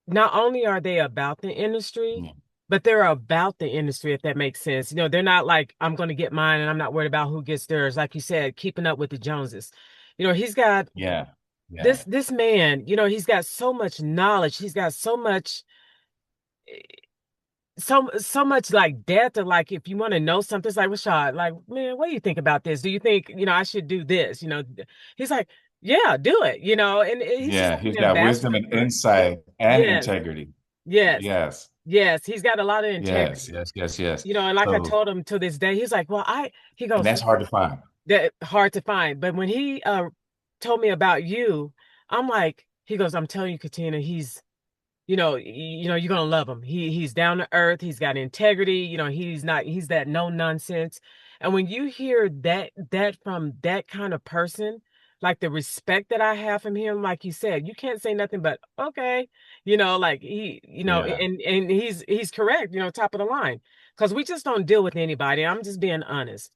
[SPEAKER 1] not only are they about the industry,
[SPEAKER 2] yeah,
[SPEAKER 1] but they're about the industry, if that makes sense. They're not like, I'm going to get mine and I'm not worried about who gets theirs. Like you said, keeping up with the Joneses. He's got
[SPEAKER 2] yeah, yeah,
[SPEAKER 1] this man, he's got so much knowledge. He's got so much like depth. Or like, if you want to know something, it's like, Rashad, like, man, what do you think about this? Do you think, I should do this? He's like, yeah, do it, and he's just
[SPEAKER 2] yeah.
[SPEAKER 1] like
[SPEAKER 2] He's
[SPEAKER 1] an
[SPEAKER 2] got wisdom
[SPEAKER 1] ambassador
[SPEAKER 2] and
[SPEAKER 1] for it.
[SPEAKER 2] insight and
[SPEAKER 1] Yes,
[SPEAKER 2] integrity.
[SPEAKER 1] yes.
[SPEAKER 2] Yes,
[SPEAKER 1] Yes, he's got a lot of
[SPEAKER 2] yes,
[SPEAKER 1] integrity.
[SPEAKER 2] yes, yes, yes.
[SPEAKER 1] And like I
[SPEAKER 2] So,
[SPEAKER 1] told him to this day, he's like, well, he
[SPEAKER 2] and
[SPEAKER 1] goes,
[SPEAKER 2] that's hard to find.
[SPEAKER 1] that hard to find. But when he told me about you, I'm like, he goes, I'm telling you, Katina, you're gonna love him. He's down to earth, he's got integrity, he's that no nonsense. And when you hear that from that kind of person, like the respect that I have from him, like you said, you can't say nothing but okay, like
[SPEAKER 2] Yeah,
[SPEAKER 1] and he's correct, top of the line. Because we just don't deal with anybody. I'm just being honest.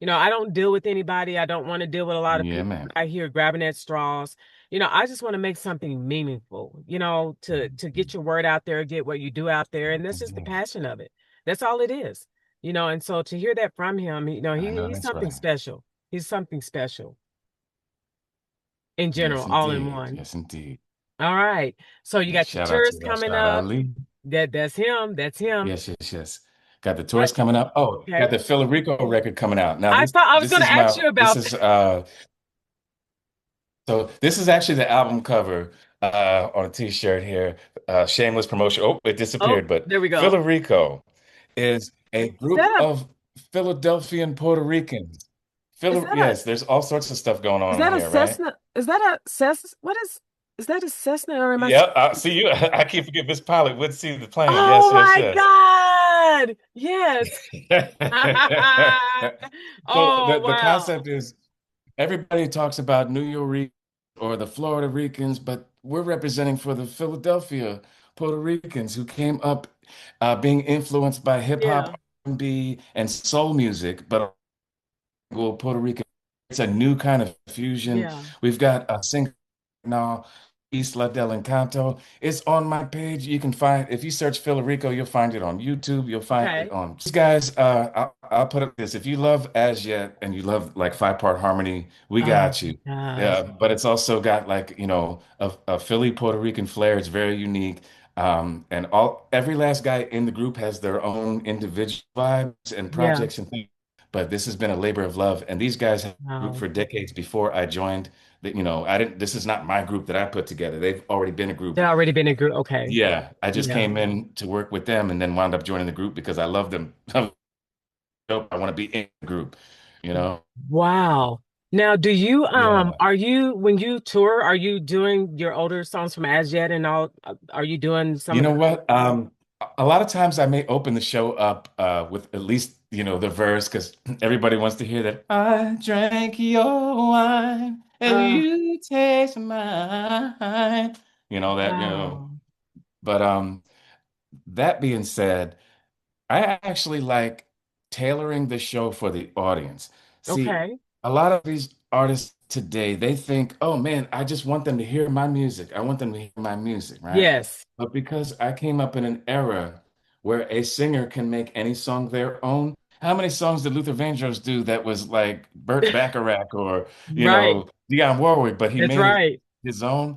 [SPEAKER 1] I don't deal with anybody. I don't want to deal with a lot of
[SPEAKER 2] yeah,
[SPEAKER 1] people
[SPEAKER 2] man.
[SPEAKER 1] out here grabbing at straws. I just want to make something meaningful, to get your word out there, get what you do out there. And that's just the
[SPEAKER 2] Yeah,
[SPEAKER 1] passion of it. That's all it is. And so to hear that from him,
[SPEAKER 2] I know
[SPEAKER 1] he's
[SPEAKER 2] that's
[SPEAKER 1] something
[SPEAKER 2] right.
[SPEAKER 1] special. He's something special in general,
[SPEAKER 2] Yes,
[SPEAKER 1] all in
[SPEAKER 2] indeed.
[SPEAKER 1] one.
[SPEAKER 2] Yes, indeed.
[SPEAKER 1] All right. So you
[SPEAKER 2] And
[SPEAKER 1] got your
[SPEAKER 2] shout out to
[SPEAKER 1] tourist coming
[SPEAKER 2] Rashad
[SPEAKER 1] up.
[SPEAKER 2] Ali.
[SPEAKER 1] That's him. That's him.
[SPEAKER 2] Yes, yes, yes. Got the
[SPEAKER 1] What?
[SPEAKER 2] tours coming up. Oh, got
[SPEAKER 1] Okay.
[SPEAKER 2] the Philarico record coming out. Now
[SPEAKER 1] I
[SPEAKER 2] this
[SPEAKER 1] thought I was
[SPEAKER 2] this
[SPEAKER 1] going to
[SPEAKER 2] is
[SPEAKER 1] ask
[SPEAKER 2] my
[SPEAKER 1] you
[SPEAKER 2] this
[SPEAKER 1] about
[SPEAKER 2] is so this is actually the album cover on a t-shirt here. Shameless promotion. Oh, it
[SPEAKER 1] Oh,
[SPEAKER 2] disappeared, but
[SPEAKER 1] there we go.
[SPEAKER 2] Philarico is a
[SPEAKER 1] Is
[SPEAKER 2] group
[SPEAKER 1] that a
[SPEAKER 2] of Philadelphian Puerto Ricans.
[SPEAKER 1] is that a
[SPEAKER 2] Yes, there's all sorts of stuff going
[SPEAKER 1] is
[SPEAKER 2] on
[SPEAKER 1] that a
[SPEAKER 2] here, right?
[SPEAKER 1] Cessna? Is that a Cessna? Is that a Cessna or am I?
[SPEAKER 2] Yep, I see you. I keep forgetting Miss Pilot would see the plane.
[SPEAKER 1] Oh
[SPEAKER 2] Yes, yes,
[SPEAKER 1] my
[SPEAKER 2] yes.
[SPEAKER 1] God. Yes.
[SPEAKER 2] So
[SPEAKER 1] Oh
[SPEAKER 2] the
[SPEAKER 1] wow.
[SPEAKER 2] concept is everybody talks about New York or the Florida Ricans, but we're representing for the Philadelphia Puerto Ricans who came up being influenced by hip
[SPEAKER 1] Yeah.
[SPEAKER 2] hop R&B and soul music, but Puerto Rican. It's a new kind of fusion.
[SPEAKER 1] Yeah.
[SPEAKER 2] We've got a singer now, Isla del Encanto. It's on my page. You can find if you search Fillerico, you'll find it on YouTube. You'll find it
[SPEAKER 1] Okay.
[SPEAKER 2] on these guys. I'll put it this: if you love As Yet and you love like 5-part harmony, we
[SPEAKER 1] Oh
[SPEAKER 2] got
[SPEAKER 1] my
[SPEAKER 2] you.
[SPEAKER 1] gosh.
[SPEAKER 2] Yeah, but it's also got like a Philly Puerto Rican flair. It's very unique. And every last guy in the group has their own individual vibes and
[SPEAKER 1] Yeah.
[SPEAKER 2] projects and things, but this has been a labor of love. And these guys have been a group
[SPEAKER 1] Wow.
[SPEAKER 2] for decades before I joined. That I didn't. This is not my group that I put together. They've already been a
[SPEAKER 1] They
[SPEAKER 2] group.
[SPEAKER 1] already been in group. Okay.
[SPEAKER 2] Yeah, I just
[SPEAKER 1] Yeah.
[SPEAKER 2] came in to work with them and then wound up joining the group because I love them. I want to be in the group. You know.
[SPEAKER 1] Wow. Now, do you
[SPEAKER 2] Yeah.
[SPEAKER 1] are you when you tour, are you doing your older songs from As Yet and all? Are you doing some
[SPEAKER 2] You
[SPEAKER 1] of
[SPEAKER 2] know
[SPEAKER 1] the
[SPEAKER 2] what? A lot of times I may open the show up with at least, the verse because everybody wants to hear that. I drank your wine and
[SPEAKER 1] uh
[SPEAKER 2] you taste mine. That,
[SPEAKER 1] wow.
[SPEAKER 2] but that being said, I actually like tailoring the show for the audience. See,
[SPEAKER 1] Okay.
[SPEAKER 2] a lot of these artists today, they think, oh man, I just want them to hear my music. I want them to hear my music, right?
[SPEAKER 1] Yes.
[SPEAKER 2] But because I came up in an era where a singer can make any song their own, how many songs did Luther Vandross do that was like Burt Bacharach or,
[SPEAKER 1] Right.
[SPEAKER 2] Dionne Warwick, but he
[SPEAKER 1] That's
[SPEAKER 2] made it
[SPEAKER 1] right.
[SPEAKER 2] his own?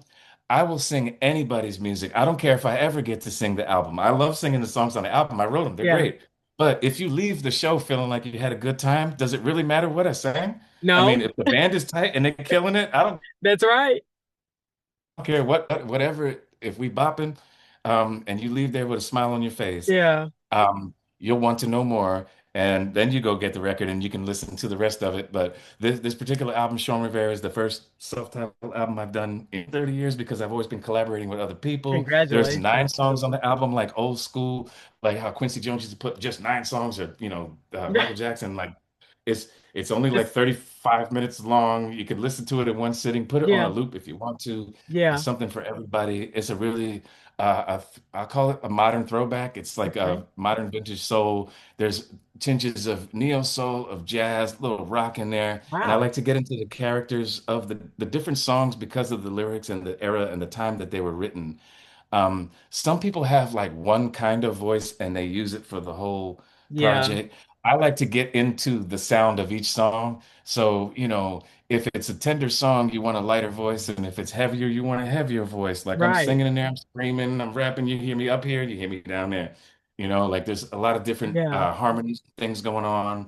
[SPEAKER 2] I will sing anybody's music. I don't care if I ever get to sing the album. I love singing the songs on the album. I wrote them. They're
[SPEAKER 1] Yeah.
[SPEAKER 2] great. But if you leave the show feeling like you had a good time, does it really matter what I sang? I mean,
[SPEAKER 1] No,
[SPEAKER 2] if the band is tight and they're killing it, I don't
[SPEAKER 1] that's right.
[SPEAKER 2] care whatever, if we bopping, and you leave there with a smile on your face,
[SPEAKER 1] Yeah.
[SPEAKER 2] you'll want to know more. And then you go get the record and you can listen to the rest of it. But this particular album, Shawn Rivera, is the first self-titled album I've done in 30 years because I've always been collaborating with other people. There's 9
[SPEAKER 1] Congratulations.
[SPEAKER 2] songs on the album, like old school, like how Quincy Jones used to put just 9 songs, or Michael Jackson. Like it's only like
[SPEAKER 1] Just
[SPEAKER 2] 35 minutes long. You could listen to it in one sitting, put it on a
[SPEAKER 1] yeah.
[SPEAKER 2] loop if you want to. It's
[SPEAKER 1] Yeah.
[SPEAKER 2] something for everybody. It's a really I call it a modern throwback. It's like
[SPEAKER 1] Okay.
[SPEAKER 2] a modern vintage soul. There's tinges of neo soul, of jazz, little rock in there. And I
[SPEAKER 1] Wow.
[SPEAKER 2] like to get into the characters of the different songs because of the lyrics and the era and the time that they were written. Some people have like one kind of voice and they use it for the whole
[SPEAKER 1] Yeah.
[SPEAKER 2] project. I like to get into the sound of each song. So, if it's a tender song, you want a lighter voice. And if it's heavier, you want a heavier voice. Like I'm
[SPEAKER 1] Right.
[SPEAKER 2] singing in there, I'm screaming, I'm rapping. You hear me up here, you hear me down there. Like there's a lot of different
[SPEAKER 1] Yeah.
[SPEAKER 2] harmonies, things going on.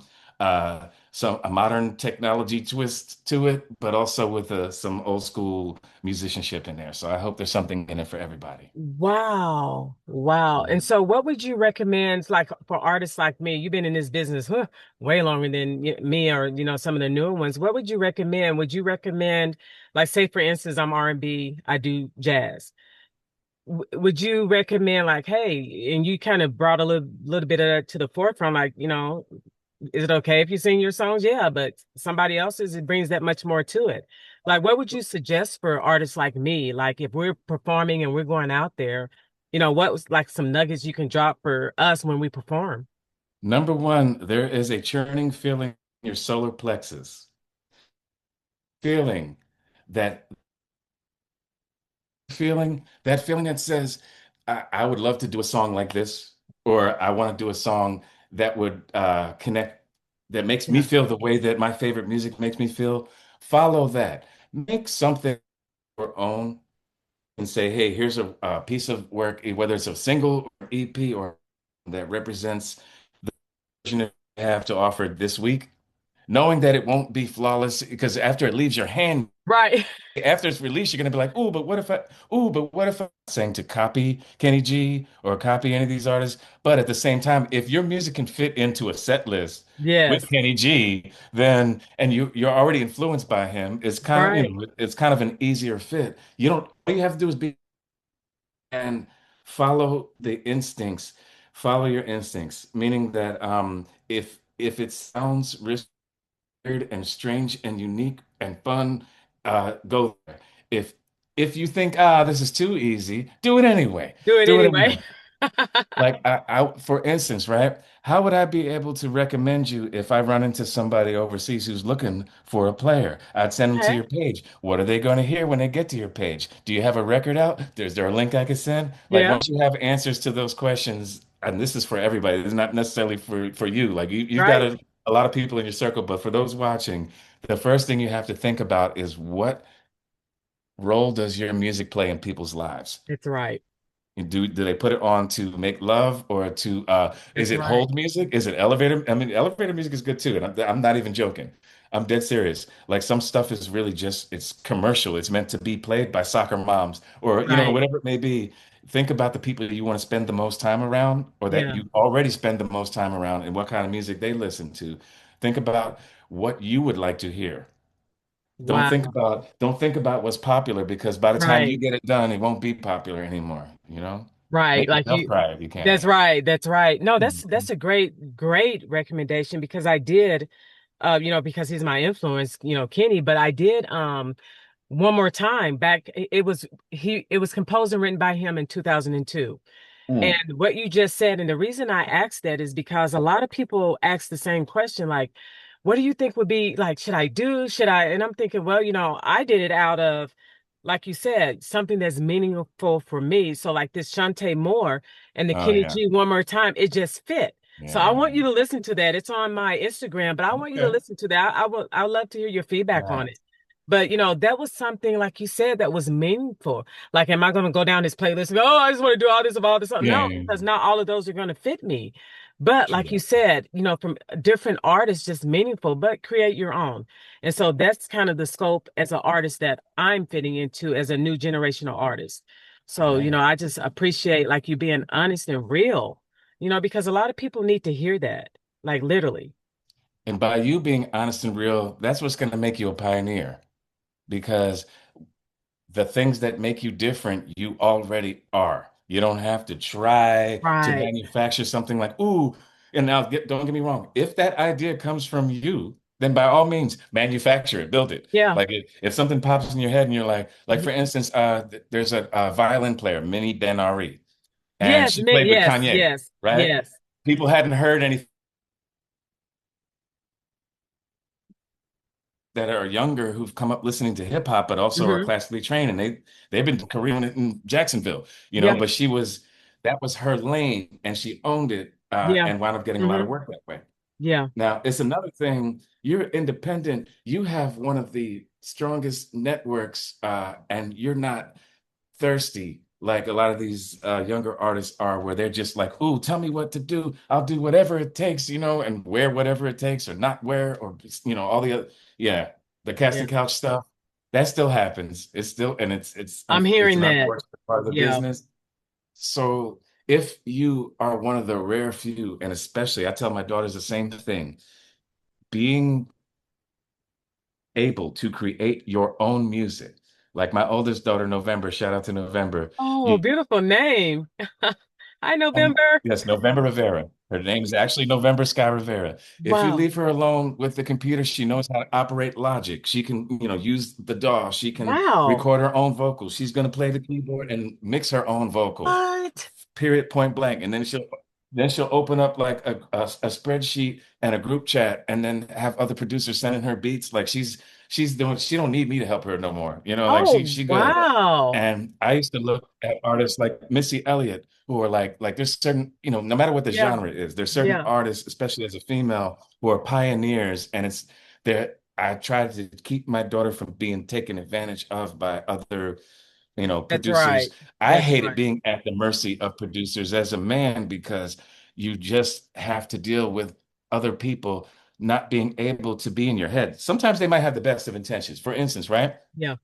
[SPEAKER 2] So a modern technology twist to it, but also with some old school musicianship in there. So I hope there's something in it for everybody.
[SPEAKER 1] Wow. Wow. And
[SPEAKER 2] Mhm.
[SPEAKER 1] so what would you recommend like for artists like me? You've been in this business way longer than me or some of the newer ones. What would you recommend? Would you recommend like say for instance I'm R&B, I do jazz. Would you recommend like hey, and you kind of brought a little bit of that to the forefront like, is it okay if you sing your songs? Yeah, but somebody else's, it brings that much more to it. Like, what would you suggest for artists like me? Like, if we're performing and we're going out there, what was like some nuggets you can drop for us when we perform?
[SPEAKER 2] Number one, there is a churning feeling in your solar plexus, feeling that that feeling that says, I would love to do a song like this, or I want to do a song that would connect, that makes me
[SPEAKER 1] Yeah.
[SPEAKER 2] feel the way that my favorite music makes me feel. Follow that. Make something your own and say, hey, here's a piece of work, whether it's a single or EP or that represents the version that you have to offer this week, knowing that it won't be flawless because after it leaves your hand,
[SPEAKER 1] Right.
[SPEAKER 2] after it's released, you're gonna be like, but what if I saying to copy Kenny G or copy any of these artists? But at the same time, if your music can fit into a set list with
[SPEAKER 1] Yes.
[SPEAKER 2] Kenny G, then and you're already influenced by him,
[SPEAKER 1] Right.
[SPEAKER 2] it's kind of an easier fit. All you have to do is be and follow the instincts, follow your instincts, meaning that if it sounds weird and strange and unique and fun, go there. If you think, this is too easy, do it anyway.
[SPEAKER 1] Do it
[SPEAKER 2] Do it
[SPEAKER 1] anyway.
[SPEAKER 2] anyway. Like for instance, right? How would I be able to recommend you if I run into somebody overseas who's looking for a player? I'd send them to
[SPEAKER 1] Okay.
[SPEAKER 2] your page. What are they going to hear when they get to your page? Do you have a record out? Is there a link I could send? Like
[SPEAKER 1] Yeah.
[SPEAKER 2] once you have answers to those questions, and this is for everybody, it's not necessarily for you. Like you've got
[SPEAKER 1] Right.
[SPEAKER 2] a lot of people in your circle, but for those watching, the first thing you have to think about is what role does your music play in people's lives?
[SPEAKER 1] That's right.
[SPEAKER 2] Do they put it on to make love or to is
[SPEAKER 1] That's
[SPEAKER 2] it
[SPEAKER 1] right.
[SPEAKER 2] hold music? Is it elevator? I mean, elevator music is good too, and I'm not even joking. I'm dead serious. Like some stuff is really just it's commercial. It's meant to be played by soccer moms or
[SPEAKER 1] Right.
[SPEAKER 2] whatever it may be. Think about the people you want to spend the most time around or that
[SPEAKER 1] Yeah.
[SPEAKER 2] you already spend the most time around and what kind of music they listen to. Think about what you would like to hear.
[SPEAKER 1] Wow.
[SPEAKER 2] Don't think about what's popular because by the time you
[SPEAKER 1] Right.
[SPEAKER 2] get it done, it won't be popular anymore, you know?
[SPEAKER 1] Right.
[SPEAKER 2] Make
[SPEAKER 1] Like
[SPEAKER 2] yourself
[SPEAKER 1] you,
[SPEAKER 2] cry if you can.
[SPEAKER 1] that's right. That's right. No, that's
[SPEAKER 2] Mhm.
[SPEAKER 1] a great recommendation because I did because he's my influence, Kenny, but I did one more time back it was composed and written by him in 2002. And
[SPEAKER 2] Mm.
[SPEAKER 1] what you just said, and the reason I asked that is because a lot of people ask the same question, like, what do you think would be like, should I do? Should I? And I'm thinking, well, I did it out of, like you said, something that's meaningful for me. So like this Shantae Moore and the
[SPEAKER 2] Oh
[SPEAKER 1] Kenny
[SPEAKER 2] yeah.
[SPEAKER 1] G one more time, it just fit. So I
[SPEAKER 2] Yeah.
[SPEAKER 1] want you to listen to that. It's on my Instagram, but I want you to
[SPEAKER 2] Okay.
[SPEAKER 1] listen to that. I'd love to hear your feedback on
[SPEAKER 2] Right.
[SPEAKER 1] it. But that was something like you said that was meaningful. Like, am I going to go down this playlist and go, oh, I just want to do all this of all this?
[SPEAKER 2] Yeah,
[SPEAKER 1] No,
[SPEAKER 2] yeah,
[SPEAKER 1] because
[SPEAKER 2] yeah.
[SPEAKER 1] not all of those are going to fit me. But like you
[SPEAKER 2] True.
[SPEAKER 1] said, from different artists, just meaningful, but create your own. And so that's kind of the scope as an artist that I'm fitting into as a new generational artist. So,
[SPEAKER 2] Right.
[SPEAKER 1] I just appreciate like you being honest and real, because a lot of people need to hear that, like literally.
[SPEAKER 2] And by you being honest and real, that's what's going to make you a pioneer because the things that make you different, you already are. You don't have to try to
[SPEAKER 1] Right.
[SPEAKER 2] manufacture something like, ooh, and now don't get me wrong. If that idea comes from you, then by all means, manufacture it, build it.
[SPEAKER 1] Yeah.
[SPEAKER 2] Like if something pops in your head and you're like for instance, there's a violin player, Minnie Benari, and
[SPEAKER 1] Yes,
[SPEAKER 2] she played with
[SPEAKER 1] yes,
[SPEAKER 2] Kanye,
[SPEAKER 1] yes,
[SPEAKER 2] right?
[SPEAKER 1] yes.
[SPEAKER 2] People hadn't heard anything that are younger who've come up listening to hip hop, but also are
[SPEAKER 1] Hmm.
[SPEAKER 2] classically trained, and they've been careering in Jacksonville,
[SPEAKER 1] Yeah,
[SPEAKER 2] But that was her lane, and she owned it,
[SPEAKER 1] yeah.
[SPEAKER 2] and wound up getting a lot
[SPEAKER 1] Hmm.
[SPEAKER 2] of work that way.
[SPEAKER 1] Yeah.
[SPEAKER 2] Now, it's another thing. You're independent. You have one of the strongest networks, and you're not thirsty like a lot of these younger artists are, where they're just like, "Ooh, tell me what to do. I'll do whatever it takes, and wear whatever it takes, or not wear, or all the other, yeah, the casting
[SPEAKER 1] Yeah.
[SPEAKER 2] couch stuff. That still happens. It's still, and
[SPEAKER 1] I'm
[SPEAKER 2] it's
[SPEAKER 1] hearing
[SPEAKER 2] an
[SPEAKER 1] that.
[SPEAKER 2] unfortunate part of the
[SPEAKER 1] Yeah.
[SPEAKER 2] business. So if you are one of the rare few, and especially, I tell my daughters the same thing, being able to create your own music. Like my oldest daughter, November, shout out to November.
[SPEAKER 1] Oh,
[SPEAKER 2] You
[SPEAKER 1] beautiful name. Hi, November.
[SPEAKER 2] yes, November Rivera. Her name is actually November Sky Rivera. If you
[SPEAKER 1] Wow.
[SPEAKER 2] leave her alone with the computer, she knows how to operate Logic. She can, use the DAW. She can
[SPEAKER 1] Wow.
[SPEAKER 2] record her own vocals. She's going to play the keyboard and mix her own vocal.
[SPEAKER 1] What?
[SPEAKER 2] Period, point blank. And then she'll open up like a spreadsheet and a group chat, and then have other producers sending her beats. Like she's doing. She don't need me to help her no more. Like
[SPEAKER 1] Oh,
[SPEAKER 2] she good.
[SPEAKER 1] wow.
[SPEAKER 2] And I used to look at artists like Missy Elliott, who are like there's certain, no matter what the
[SPEAKER 1] Yeah.
[SPEAKER 2] genre is, there's certain
[SPEAKER 1] Yeah.
[SPEAKER 2] artists, especially as a female, who are pioneers, and it's there. I try to keep my daughter from being taken advantage of by other,
[SPEAKER 1] That's
[SPEAKER 2] producers.
[SPEAKER 1] right.
[SPEAKER 2] I
[SPEAKER 1] That's
[SPEAKER 2] hated
[SPEAKER 1] right.
[SPEAKER 2] being at the mercy of producers as a man because you just have to deal with other people not being able to be in your head. Sometimes they might have the best of intentions. For instance, right?
[SPEAKER 1] Yeah.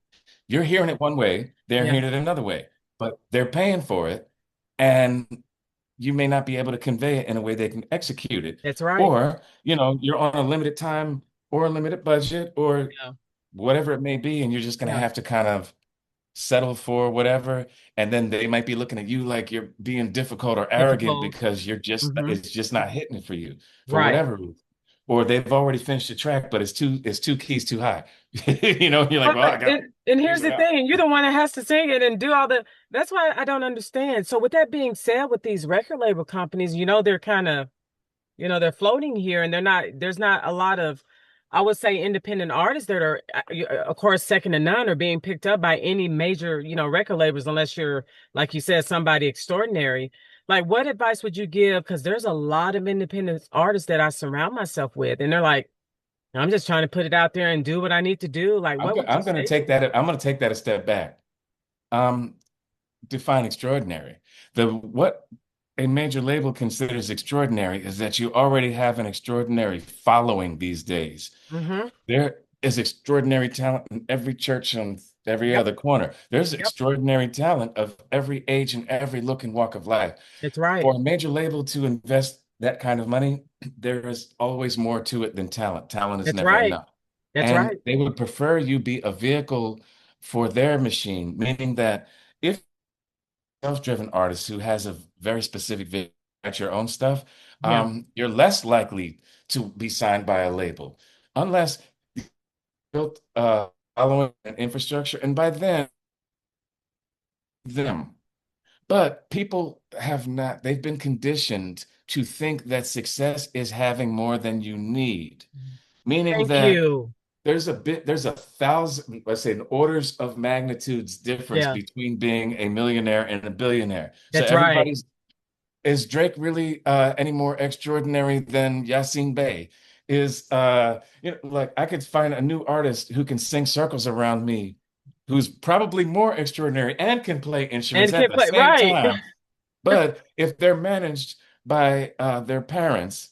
[SPEAKER 2] You're hearing it one way, they're
[SPEAKER 1] Yeah.
[SPEAKER 2] hearing it another way, but they're paying for it. And you may not be able to convey it in a way they can execute it.
[SPEAKER 1] That's right.
[SPEAKER 2] Or, you're on a limited time or a limited budget or
[SPEAKER 1] Yeah.
[SPEAKER 2] whatever it may be, and you're just going to
[SPEAKER 1] Yeah.
[SPEAKER 2] have to kind of settle for whatever. And then they might be looking at you like you're being difficult or arrogant
[SPEAKER 1] Difficult.
[SPEAKER 2] because
[SPEAKER 1] Hmm.
[SPEAKER 2] it's just not hitting it for you for
[SPEAKER 1] Right.
[SPEAKER 2] whatever reason. or they've already finished the track, but it's two keys too high. You're like,
[SPEAKER 1] But,
[SPEAKER 2] well, I got to
[SPEAKER 1] and here's
[SPEAKER 2] figure
[SPEAKER 1] the
[SPEAKER 2] it out.
[SPEAKER 1] thing, you're the one that has to sing it and do all the, that's why I don't understand. So with that being said, with these record label companies, they're kind of, they're floating here and there's not a lot of, I would say, independent artists that are, of course, second to none, are being picked up by any major, record labels, unless you're, like you said, somebody extraordinary. Like, what advice would you give? Because there's a lot of independent artists that I surround myself with, and they're like, I'm just trying to put it out there and do what I need to do. Like,
[SPEAKER 2] I'm
[SPEAKER 1] what
[SPEAKER 2] go-
[SPEAKER 1] would you
[SPEAKER 2] I'm going to
[SPEAKER 1] say?
[SPEAKER 2] take that. I'm going to take that a step back. Um, define extraordinary. The what a major label considers extraordinary is that you already have an extraordinary following these days.
[SPEAKER 1] Mm-hmm.
[SPEAKER 2] There is extraordinary talent in every church on every
[SPEAKER 1] Yep.
[SPEAKER 2] other corner. There's
[SPEAKER 1] Yep.
[SPEAKER 2] extraordinary talent of every age and every look and walk of life.
[SPEAKER 1] That's right.
[SPEAKER 2] For a major label to invest that kind of money, there is always more to it than talent. Talent is
[SPEAKER 1] That's
[SPEAKER 2] never
[SPEAKER 1] right.
[SPEAKER 2] enough.
[SPEAKER 1] That's
[SPEAKER 2] And
[SPEAKER 1] right.
[SPEAKER 2] they would prefer you be a vehicle for their machine, meaning that if self-driven artist who has a very specific vision at your own stuff,
[SPEAKER 1] Yeah.
[SPEAKER 2] you're less likely to be signed by a label unless you built following and infrastructure. And by then, them. But people have not, they've been conditioned to think that success is having more than you need, meaning
[SPEAKER 1] Thank
[SPEAKER 2] that
[SPEAKER 1] you.
[SPEAKER 2] there's a thousand, let's say, an orders of magnitudes difference
[SPEAKER 1] Yeah.
[SPEAKER 2] between being a millionaire and a billionaire. So
[SPEAKER 1] That's right.
[SPEAKER 2] everybody's, is Drake really any more extraordinary than Yasin Bey? Is like I could find a new artist who can sing circles around me, who's probably more extraordinary and can play instruments
[SPEAKER 1] And
[SPEAKER 2] at
[SPEAKER 1] can
[SPEAKER 2] the
[SPEAKER 1] play
[SPEAKER 2] same
[SPEAKER 1] right.
[SPEAKER 2] time. But if they're managed by their parents,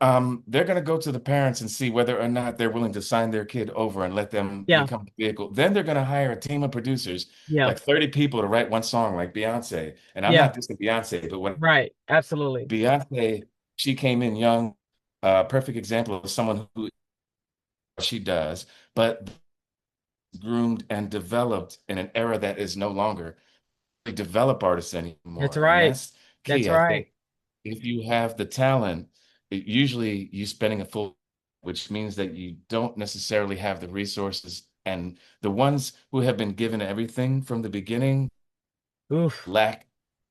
[SPEAKER 2] they're going to go to the parents and see whether or not they're willing to sign their kid over and let them
[SPEAKER 1] Yeah.
[SPEAKER 2] become the vehicle. Then they're going to hire a team of producers,
[SPEAKER 1] Yeah.
[SPEAKER 2] like 30 people to write one song like Beyonce. And I'm
[SPEAKER 1] Yeah.
[SPEAKER 2] not just a Beyonce, but when
[SPEAKER 1] Right. Absolutely.
[SPEAKER 2] Beyonce, she came in young, perfect example of someone who she does, but groomed and developed in an era that is no longer develop artists
[SPEAKER 1] That's
[SPEAKER 2] anymore. And
[SPEAKER 1] right.
[SPEAKER 2] that's
[SPEAKER 1] That's
[SPEAKER 2] key. I
[SPEAKER 1] right.
[SPEAKER 2] think if you have the talent, usually you spending a full, which means that you don't necessarily have the resources. And the ones who have been given everything from the beginning
[SPEAKER 1] Oof.
[SPEAKER 2] lack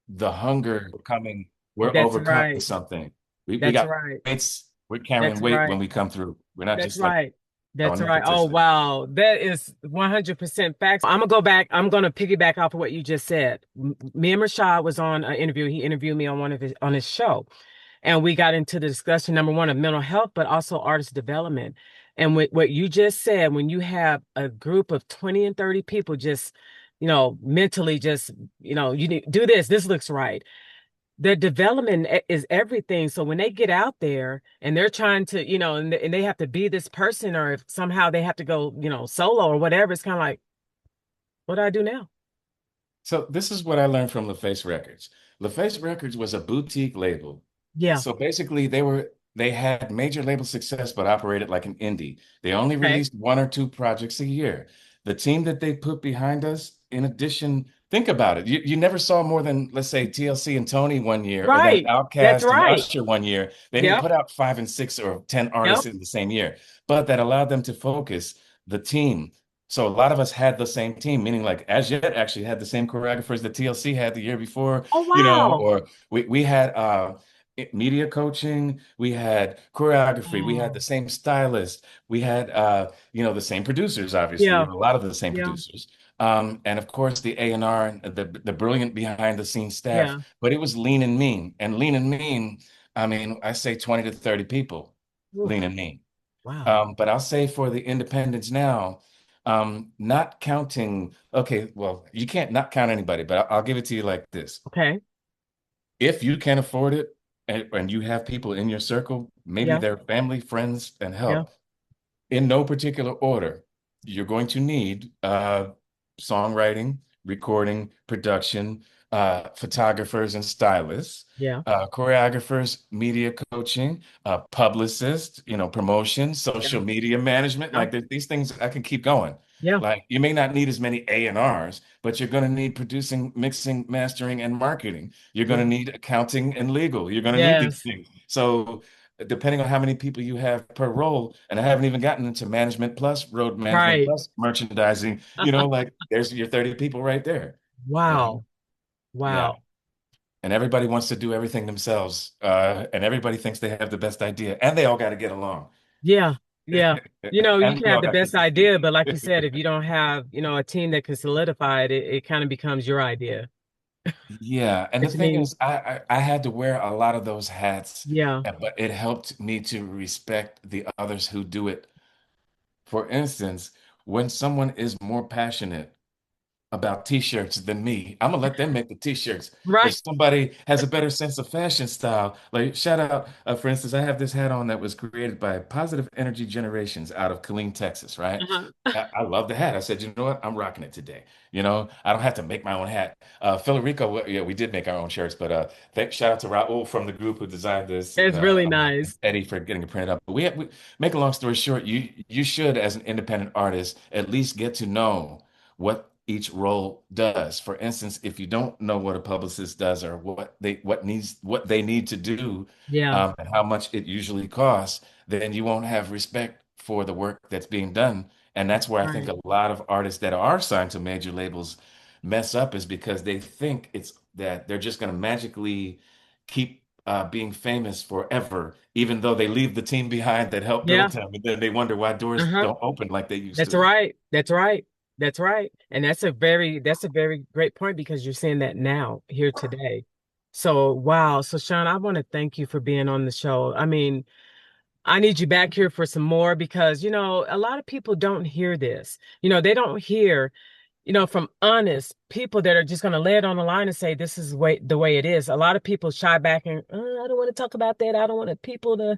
[SPEAKER 2] the hunger for coming. We're
[SPEAKER 1] That's
[SPEAKER 2] overcoming
[SPEAKER 1] right.
[SPEAKER 2] something. We
[SPEAKER 1] That's
[SPEAKER 2] got
[SPEAKER 1] right.
[SPEAKER 2] weights. We're carrying
[SPEAKER 1] That's
[SPEAKER 2] weight
[SPEAKER 1] right.
[SPEAKER 2] when we come through. We're not
[SPEAKER 1] That's
[SPEAKER 2] just like
[SPEAKER 1] right. That's
[SPEAKER 2] throwing
[SPEAKER 1] right. Oh,
[SPEAKER 2] impetus.
[SPEAKER 1] wow. That is 100% facts. I'm gonna go back. I'm gonna piggyback off of what you just said. Me and Rashad was on an interview. He interviewed me on on his show. And we got into the discussion, number one, of mental health, but also artist development. And what you just said, when you have a group of 20 and 30 people just, mentally just, you need do this, this looks right. Their development is everything. So when they get out there and they're trying to, and they have to be this person, or if somehow they have to go, solo or whatever, it's kind of like, what do I do now?
[SPEAKER 2] So this is what I learned from LaFace Records. LaFace Records was a boutique label.
[SPEAKER 1] Yeah.
[SPEAKER 2] So basically they had major label success but operated like an indie. They only
[SPEAKER 1] Okay.
[SPEAKER 2] released one or two projects a year. The team that they put behind us, in addition, think about it. You never saw more than, let's say, TLC and Tony one year, or then
[SPEAKER 1] Right. That's
[SPEAKER 2] Outkast and
[SPEAKER 1] right.
[SPEAKER 2] Usher one year. They didn't
[SPEAKER 1] Yep.
[SPEAKER 2] put out 5 and 6 or 10
[SPEAKER 1] Yep.
[SPEAKER 2] artists in the same year, but that allowed them to focus the team. So a lot of us had the same team, meaning like As Yet actually had the same choreographers that TLC had the year before,
[SPEAKER 1] Oh, wow.
[SPEAKER 2] or we had media coaching, we had choreography, we had
[SPEAKER 1] Wow.
[SPEAKER 2] the same stylist, we had the same producers, obviously,
[SPEAKER 1] Yeah.
[SPEAKER 2] or a lot of the same
[SPEAKER 1] Yeah.
[SPEAKER 2] producers. And of course the A&R and the brilliant behind the scenes staff,
[SPEAKER 1] Yeah.
[SPEAKER 2] but it was lean and mean. And lean and mean, I mean, I say 20 to 30 people, lean
[SPEAKER 1] Oof.
[SPEAKER 2] and mean.
[SPEAKER 1] Wow.
[SPEAKER 2] But I'll say for the independents now, not counting, okay, well, you can't not count anybody, but I'll give it to you like this.
[SPEAKER 1] Okay.
[SPEAKER 2] If you can afford it and you have people in your circle, maybe
[SPEAKER 1] Yeah.
[SPEAKER 2] they're family, friends, and
[SPEAKER 1] Yeah.
[SPEAKER 2] help, in no particular order, you're going to need songwriting, recording, production, photographers and stylists,
[SPEAKER 1] Yeah.
[SPEAKER 2] choreographers, media coaching, publicists, promotion, social
[SPEAKER 1] Yeah.
[SPEAKER 2] media management.
[SPEAKER 1] Yeah.
[SPEAKER 2] Like these things, I can keep going.
[SPEAKER 1] Yeah.
[SPEAKER 2] Like you may not need as many A&Rs, but you're going to need producing, mixing, mastering, and marketing. You're going to
[SPEAKER 1] Yeah.
[SPEAKER 2] need accounting and legal. You're going to need these
[SPEAKER 1] Yes.
[SPEAKER 2] things. So depending on how many people you have per role. And I haven't even gotten into management plus road management
[SPEAKER 1] Right.
[SPEAKER 2] plus merchandising. Like there's your 30 people right there. You know?
[SPEAKER 1] Wow.
[SPEAKER 2] Yeah.
[SPEAKER 1] Wow.
[SPEAKER 2] And everybody wants to do everything themselves. And everybody thinks they have the best idea, and they all got to get along.
[SPEAKER 1] Yeah. Yeah. You
[SPEAKER 2] And
[SPEAKER 1] can
[SPEAKER 2] we
[SPEAKER 1] have
[SPEAKER 2] all
[SPEAKER 1] the
[SPEAKER 2] got to
[SPEAKER 1] best
[SPEAKER 2] succeed.
[SPEAKER 1] idea, but like you said, if you don't have, a team that can solidify it, it kind of becomes your idea,
[SPEAKER 2] Yeah, and the
[SPEAKER 1] which
[SPEAKER 2] thing
[SPEAKER 1] means,
[SPEAKER 2] is, I had to wear a lot of those hats,
[SPEAKER 1] yeah.
[SPEAKER 2] but it helped me to respect the others who do it. For instance, when someone is more passionate about t-shirts than me, I'm gonna let them make the t-shirts. If
[SPEAKER 1] Right.
[SPEAKER 2] somebody has a better sense of fashion style, like shout out, for instance, I have this hat on that was created by Positive Energy Generations out of Killeen, Texas, right?
[SPEAKER 1] Uh-huh.
[SPEAKER 2] I love the hat. I said, you know what? I'm rocking it today. I don't have to make my own hat. Federico, yeah, we did make our own shirts, but shout out to Raul from the group who designed this,
[SPEAKER 1] It's really
[SPEAKER 2] and
[SPEAKER 1] nice.
[SPEAKER 2] Eddie for getting it printed up. But we make a long story short, you should, as an independent artist, at least get to know what each role does. For instance, if you don't know what a publicist does or what they need to do,
[SPEAKER 1] Yeah.
[SPEAKER 2] and how much it usually costs, then you won't have respect for the work that's being done. And that's where I think
[SPEAKER 1] Right.
[SPEAKER 2] a lot of artists that are signed to major labels mess up, is because they think it's that they're just going to magically keep being famous forever, even though they leave the team behind that helped
[SPEAKER 1] Yeah.
[SPEAKER 2] build them. And then they wonder why doors
[SPEAKER 1] Uh-huh.
[SPEAKER 2] don't open like they used
[SPEAKER 1] That's
[SPEAKER 2] to.
[SPEAKER 1] right. That's right. That's right. And that's a very great point because you're saying that now here today. So, wow. So, Sean, I want to thank you for being on the show. I mean, I need you back here for some more because, a lot of people don't hear this. They don't hear from honest people that are just going to lay it on the line and say this is the way it is. A lot of people shy back and I don't want to talk about that. I don't want people to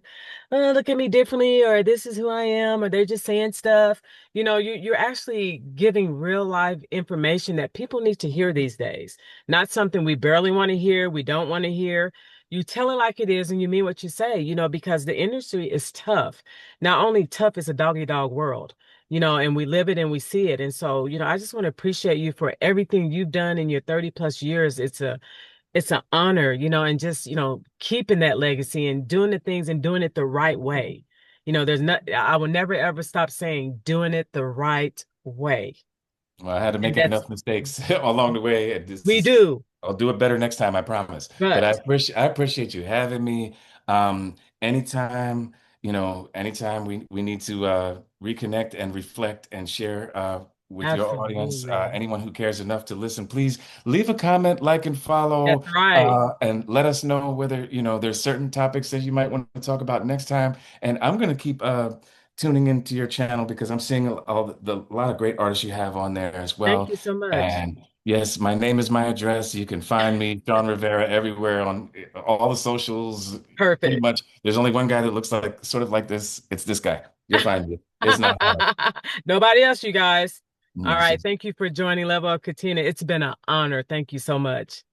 [SPEAKER 1] look at me differently, or this is who I am, or they're just saying stuff. You're actually giving real life information that people need to hear these days. Not something we barely want to hear, we don't want to hear. You tell it like it is and you mean what you say, because the industry is tough. Not only tough, it's a dog eat dog world, and we live it and we see it. And so, I just want to appreciate you for everything you've done in your 30 plus years. It's an honor, and just, keeping that legacy and doing the things and doing it the right way. I will never ever stop saying doing it the right way.
[SPEAKER 2] Well, I had to
[SPEAKER 1] And
[SPEAKER 2] make
[SPEAKER 1] that's
[SPEAKER 2] enough mistakes along the way.
[SPEAKER 1] we do,
[SPEAKER 2] I'll do it better next time, I promise. But
[SPEAKER 1] but
[SPEAKER 2] I appreciate you having me. Anytime, anytime we need to reconnect and reflect and share with your audience,
[SPEAKER 1] absolutely.
[SPEAKER 2] anyone who cares enough to listen, please leave a comment, like and
[SPEAKER 1] That's
[SPEAKER 2] follow,
[SPEAKER 1] right.
[SPEAKER 2] and let us know whether, there's certain topics that you might want to talk about next time. And I'm going to keep tuning into your channel because I'm seeing a lot of great artists you have on there as
[SPEAKER 1] Thank
[SPEAKER 2] well.
[SPEAKER 1] you so much.
[SPEAKER 2] And yes, my name is my address. You can find me, Shawn Rivera, everywhere on all the socials. Pretty
[SPEAKER 1] Perfect.
[SPEAKER 2] much. There's only one guy that looks like sort of like this. It's this guy. You'll find me. It's not hard.
[SPEAKER 1] Nobody else, you guys. All
[SPEAKER 2] Yes.
[SPEAKER 1] right. Thank you for joining Level Up Katina. It's been an honor. Thank you so much.